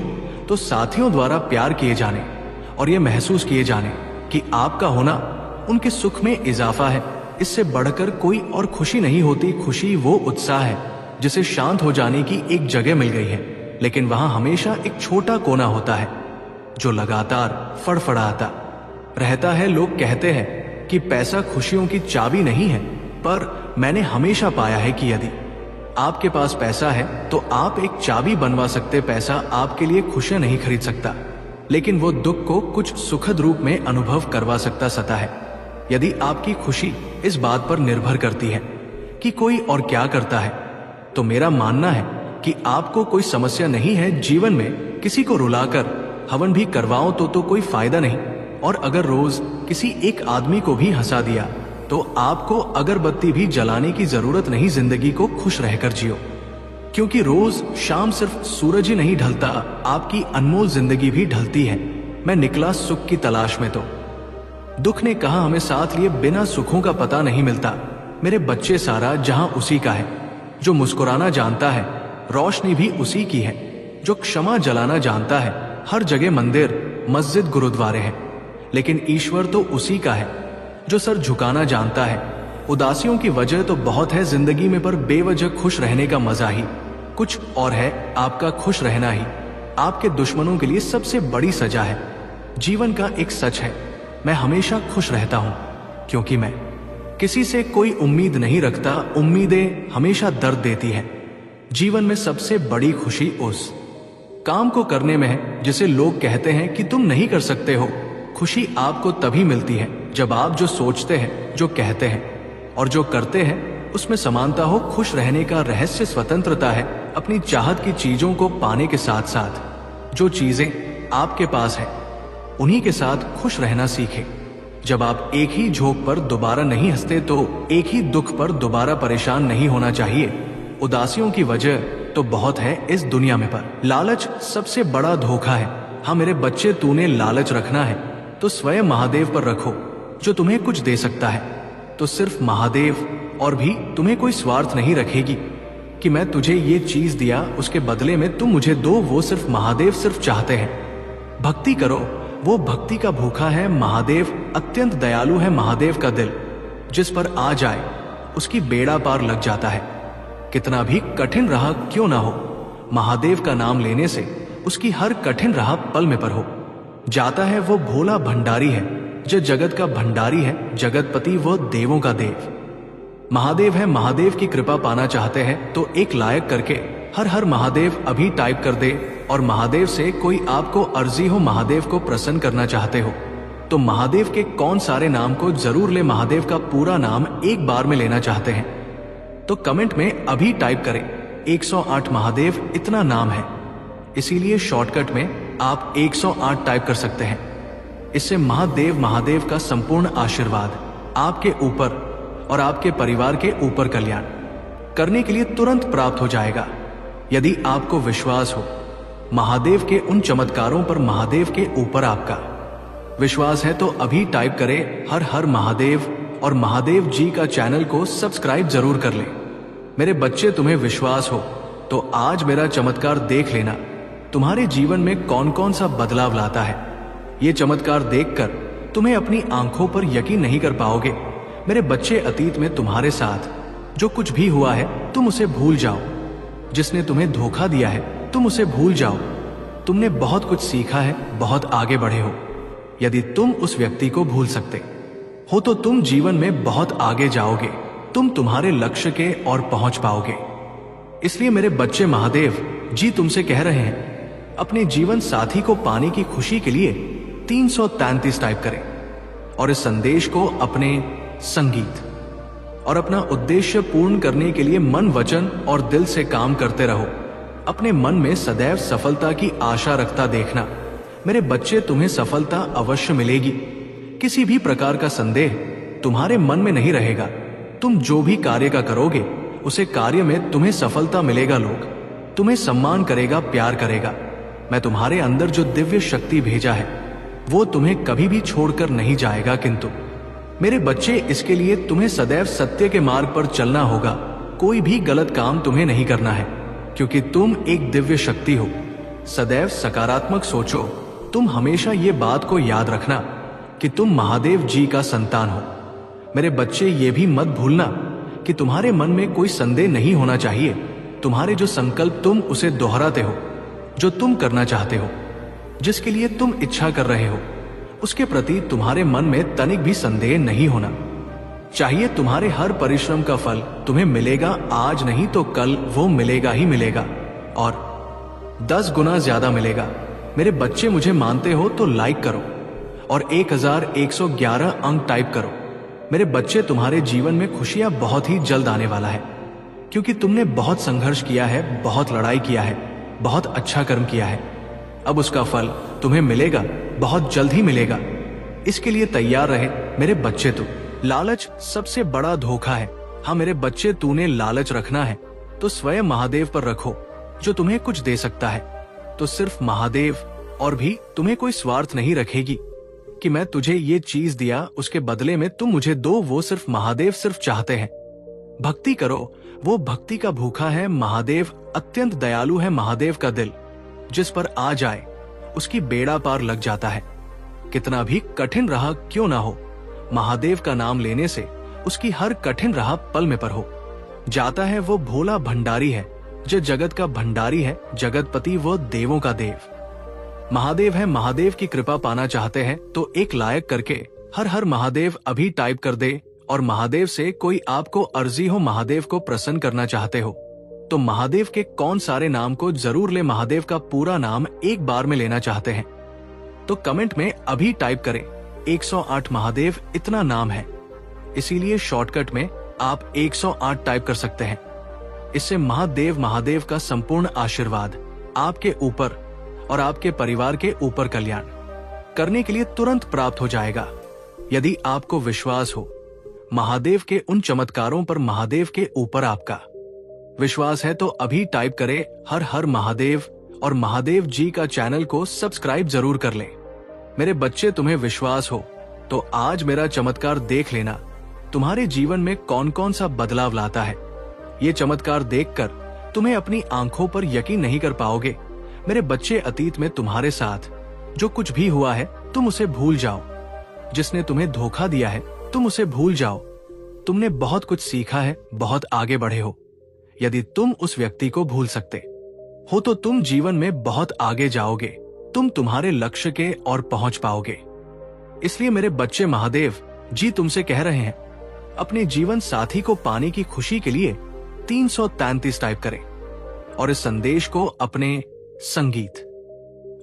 तो साथियों द्वारा प्यार किए जाने और ये महसूस किए जाने कि आपका होना उनके सुख में इजाफा है, इससे बढ़कर कोई और खुशी नहीं होती। खुशी वो उत्साह है जिसे शांत हो जाने की एक जगह मिल गई है, लेकिन वहां हमेशा एक छोटा कोना होता है जो लगातार फड़फड़ाता रहता है। लोग कहते हैं कि पैसा खुशियों की चाबी नहीं है, पर मैंने हमेशा पाया है कि यदि आपके पास पैसा है तो आप एक चाबी बनवा सकते। पैसा आपके लिए खुशियां नहीं खरीद सकता, लेकिन वो दुख को कुछ सुखद रूप में अनुभव करवा सकता है। यदि आपकी खुशी इस बात पर निर्भर करती है कि कोई और क्या करता है, तो मेरा मानना है कि आपको कोई समस्या नहीं है जीवन में। किसी को रुलाकर हवन भी करवाओ तो कोई फायदा नहीं। और अगर रोज किसी एक आदमी को भी हंसा दिया तो आपको अगरबत्ती भी जलाने की जरूरत नहीं। जिंदगी को खुश रहकर जियो, क्योंकि रोज शाम सिर्फ सूरज ही नहीं ढलता, आपकी अनमोल जिंदगी भी ढलती है। मैं निकला सुख की तलाश में तो दुख ने कहा हमें साथ लिए बिना सुखों का पता नहीं मिलता। मेरे बच्चे सारा जहां उसी का है, जो मुस्कुराना जानता है रोशनी भी उसी की है, जो क्षमा जलाना जानता है हर जगह मंदिर मस्जिद गुरुद्वारे हैं, लेकिन ईश्वर तो उसी का है, जो सर झुकाना जानता है। उदासियों की वजह तो बहुत है जिंदगी में, पर बेवजह खुश रहने का मजा ही कुछ और है। आपका खुश रहना ही आपके दुश्मनों के लिए सबसे बड़ी सजा है। जीवन का एक सच है, मैं हमेशा खुश रहता हूं, क्योंकि मैं किसी से कोई उम्मीद नहीं रखता। उम्मीदें हमेशा दर्द देती हैं। जीवन में सबसे बड़ी खुशी उस काम को करने में है जिसे लोग कहते हैं कि तुम नहीं कर सकते हो। खुशी आपको तभी मिलती है जब आप जो सोचते हैं, जो कहते हैं और जो करते हैं उसमें समानता हो। खुश रहने का रहस्य स्वतंत्रता है। अपनी चाहत की चीजों को पाने के साथ साथ जो चीजें आपके पास है उन्हीं के साथ खुश रहना सीखें। जब आप एक ही झोंक पर दोबारा नहीं हंसते तो एक ही दुख पर दोबारा परेशान नहीं होना चाहिए। उदासियों की वजह तो बहुत है इस दुनिया में, पर लालच सबसे बड़ा धोखा है। हाँ मेरे बच्चे, तूने लालच रखना है तो स्वयं महादेव पर रखो, जो तुम्हें कुछ दे सकता है। तो सिर्फ महादेव, और भी तुम्हें कोई स्वार्थ नहीं रखेगी कि मैं तुझे ये चीज दिया उसके बदले में तुम मुझे दो। वो सिर्फ महादेव सिर्फ चाहते हैं भक्ति करो, वो भक्ति का भूखा है। महादेव अत्यंत दयालु है। महादेव का दिल जिस पर आ जाए उसकी बेड़ा पार लग जाता है, कितना भी कठिन राह क्यों ना हो। महादेव का नाम लेने से उसकी हर कठिन राह पल में पर हो जाता है। वो भोला भंडारी है, जो जगत का भंडारी है, जगतपति, वो देवों का देव महादेव है। महादेव की कृपा पाना चाहते हैं तो एक लायक करके हर हर महादेव अभी टाइप कर दे। और महादेव से कोई आपको अर्जी हो, महादेव को प्रसन्न करना चाहते हो तो महादेव के कौन सारे नाम को जरूर ले। महादेव का पूरा नाम एक बार में लेना चाहते हैं तो कमेंट में अभी टाइप करें 108 महादेव, इतना नाम है, इसीलिए शॉर्टकट में आप 108 टाइप कर सकते हैं। इससे महादेव का संपूर्ण आशीर्वाद आपके ऊपर और आपके परिवार के ऊपर कल्याण करने के लिए तुरंत प्राप्त हो जाएगा। यदि आपको विश्वास हो महादेव के उन चमत्कारों पर, महादेव के ऊपर आपका विश्वास है तो अभी टाइप करें हर हर महादेव और महादेव जी का चैनल को सब्सक्राइब जरूर कर लें। मेरे बच्चे, तुम्हें विश्वास हो तो आज मेरा चमत्कार देख लेना, तुम्हारे जीवन में कौन कौन सा बदलाव लाता है। ये चमत्कार देखकर तुम्हें अपनी आंखों पर यकीन नहीं कर पाओगे। मेरे बच्चे, अतीत में तुम्हारे साथ जो कुछ भी हुआ है तुम उसे भूल जाओ। जिसने तुम्हें धोखा दिया है तुम उसे भूल जाओ। तुमने बहुत कुछ सीखा है, बहुत आगे बढ़े हो। यदि तुम उस व्यक्ति को भूल सकते हो तो तुम जीवन में बहुत आगे जाओगे, तुम तुम्हारे लक्ष्य के और पहुंच पाओगे। इसलिए मेरे बच्चे, महादेव जी तुमसे कह रहे हैं अपने जीवन साथी को पाने की खुशी के लिए 333 टाइप करें और इस संदेश को अपने संगीत और अपना उद्देश्य पूर्ण करने के लिए मन, वचन और दिल से काम करते रहो। अपने मन में सदैव सफलता की आशा रखता देखना। मेरे बच्चे, तुम्हें सफलता अवश्य मिलेगी। किसी भी प्रकार का संदेह तुम्हारे मन में नहीं रहेगा। तुम जो भी कार्य का करोगे उसे कार्य में तुम्हें सफलता मिलेगा। लोग तुम्हें सम्मान करेगा, प्यार करेगा। मैं तुम्हारे अंदर जो दिव्य शक्ति भेजा है वो तुम्हें कभी भी छोड़कर नहीं जाएगा। किंतु मेरे बच्चे, इसके लिए तुम्हें सदैव सत्य के मार्ग पर चलना होगा। कोई भी गलत काम तुम्हें नहीं करना है, क्योंकि तुम एक दिव्य शक्ति हो। सदैव सकारात्मक सोचो। तुम हमेशा ये बात को याद रखना कि तुम महादेव जी का संतान हो। मेरे बच्चे, ये भी मत भूलना कि तुम्हारे मन में कोई संदेह नहीं होना चाहिए। तुम्हारे जो संकल्प तुम उसे दोहराते हो, जो तुम करना चाहते हो, जिसके लिए तुम इच्छा कर रहे हो, उसके प्रति तुम्हारे मन में तनिक भी संदेह नहीं होना चाहिए। तुम्हारे हर परिश्रम का फल तुम्हें मिलेगा, आज नहीं तो कल वो मिलेगा ही मिलेगा, और 10 गुना ज्यादा मिलेगा। मेरे बच्चे, मुझे मानते हो तो लाइक करो और 1111 अंक टाइप करो मेरे बच्चे, तुम्हारे जीवन में खुशियां बहुत ही जल्द आने वाला है, क्योंकि तुमने बहुत संघर्ष किया है, बहुत लड़ाई किया है, बहुत अच्छा कर्म किया है। अब उसका फल तुम्हें मिलेगा, बहुत जल्द ही मिलेगा। इसके लिए तैयार रहे मेरे बच्चे। तो लालच सबसे बड़ा धोखा है। हाँ मेरे बच्चे, तूने लालच रखना है तो स्वयं महादेव पर रखो, जो तुम्हें कुछ दे सकता है। तो सिर्फ महादेव, और भी तुम्हें कोई स्वार्थ नहीं रखेगी कि मैं तुझे ये चीज दिया, उसके बदले में तुम मुझे दो। वो सिर्फ महादेव सिर्फ चाहते हैं भक्ति करो। वो भक्ति का भूखा है महादेव, अत्यंत दयालु है महादेव का दिल। जिस पर आ जाए उसकी बेड़ा पार लग जाता है। कितना भी कठिन राह क्यों ना हो, महादेव का नाम लेने से उसकी हर कठिन राह पल में पर हो जाता है। वो भोला भंडारी है, जो जगत का भंडारी है, जगतपति, वो देवों का देव महादेव है। महादेव की कृपा पाना चाहते हैं तो एक लायक करके हर हर महादेव अभी टाइप कर दे। और महादेव से कोई आपको अर्जी हो, महादेव को प्रसन्न करना चाहते हो तो महादेव के कौन सारे नाम को जरूर ले। महादेव का पूरा नाम एक बार में लेना चाहते हैं तो कमेंट में अभी टाइप करें 108 महादेव, इतना नाम है। इसीलिए शॉर्टकट में आप 108 टाइप कर सकते हैं। इससे महादेव का संपूर्ण आशीर्वाद आपके ऊपर और आपके परिवार के ऊपर कल्याण करने के लिए तुरंत प्राप्त हो जाएगा। यदि आपको विश्वास हो महादेव के उन चमत्कारों पर, महादेव के ऊपर आपका विश्वास है तो अभी टाइप करें हर हर महादेव, और महादेव जी का चैनल को सब्सक्राइब जरूर कर लें। मेरे बच्चे, तुम्हें विश्वास हो तो आज मेरा चमत्कार देख लेना, तुम्हारे जीवन में कौन कौन सा बदलाव लाता है। ये चमत्कार देखकर तुम्हें अपनी आंखों पर यकीन नहीं कर पाओगे। मेरे बच्चे, अतीत में तुम्हारे साथ जो कुछ भी हुआ है तुम उसे भूल जाओ। जिसने तुम्हें धोखा दिया है तुम उसे भूल जाओ। तुमने बहुत कुछ सीखा है, बहुत आगे बढ़े हो। यदि तुम उस व्यक्ति को भूल सकते हो तो तुम जीवन में बहुत आगे जाओगे, तुम तुम्हारे लक्ष्य के और पहुंच पाओगे। इसलिए मेरे बच्चे, महादेव जी तुमसे कह रहे हैं, अपने जीवन साथी को पाने की खुशी के लिए 333 टाइप करें और इस संदेश को अपने संगीत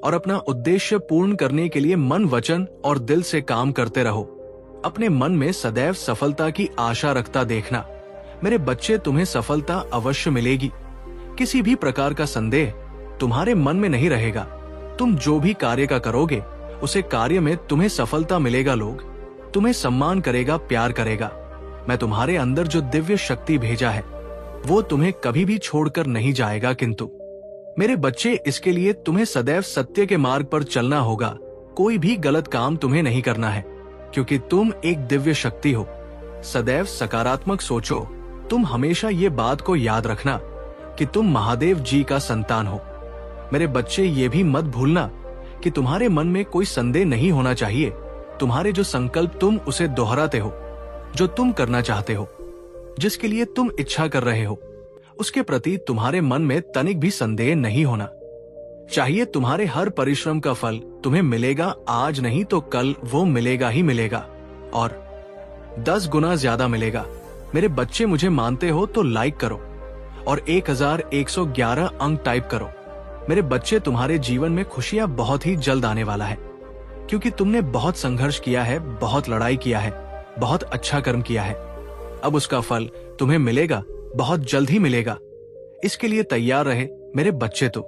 और अपना उद्देश्य पूर्ण करने के लिए मन, वचन और दिल से काम करते रहो। अपने मन में सदैव सफलता की आशा रखता देखना। मेरे बच्चे, तुम्हें सफलता अवश्य मिलेगी। किसी भी प्रकार का संदेह तुम्हारे मन में नहीं रहेगा। तुम जो भी कार्य का करोगे उसे कार्य में तुम्हें सफलता मिलेगा। लोग तुम्हें सम्मान करेगा, प्यार करेगा। मैं तुम्हारे अंदर जो दिव्य शक्ति भेजा है वो तुम्हें कभी भी छोड़कर नहीं जाएगा। किंतु मेरे बच्चे, इसके लिए तुम्हें सदैव सत्य के मार्ग पर चलना होगा। कोई भी गलत काम तुम्हें नहीं करना है, क्योंकि तुम एक दिव्य शक्ति हो। सदैव सकारात्मक सोचो। तुम हमेशा ये बात को याद रखना कि तुम महादेव जी का संतान हो। मेरे बच्चे, ये भी मत भूलना कि तुम्हारे मन में कोई संदेह नहीं होना चाहिए। तुम्हारे जो संकल्प तुम उसे दोहराते हो, जो तुम करना चाहते हो, जिसके लिए तुम इच्छा कर रहे हो, उसके प्रति तुम्हारे मन में तनिक भी संदेह नहीं होना चाहिए। तुम्हारे हर परिश्रम का फल तुम्हें मिलेगा, आज नहीं तो कल वो मिलेगा ही मिलेगा, और 10 गुना ज्यादा मिलेगा। मेरे बच्चे, मुझे मानते हो तो लाइक करो और 1111 अंक टाइप करो। मेरे बच्चे, तुम्हारे जीवन में खुशियां बहुत ही जल्द आने वाला है, क्योंकि तुमने बहुत संघर्ष किया है, बहुत लड़ाई किया है, बहुत अच्छा कर्म किया है। अब उसका फल तुम्हें मिलेगा, बहुत जल्द ही मिलेगा। इसके लिए तैयार रहे मेरे बच्चे। तो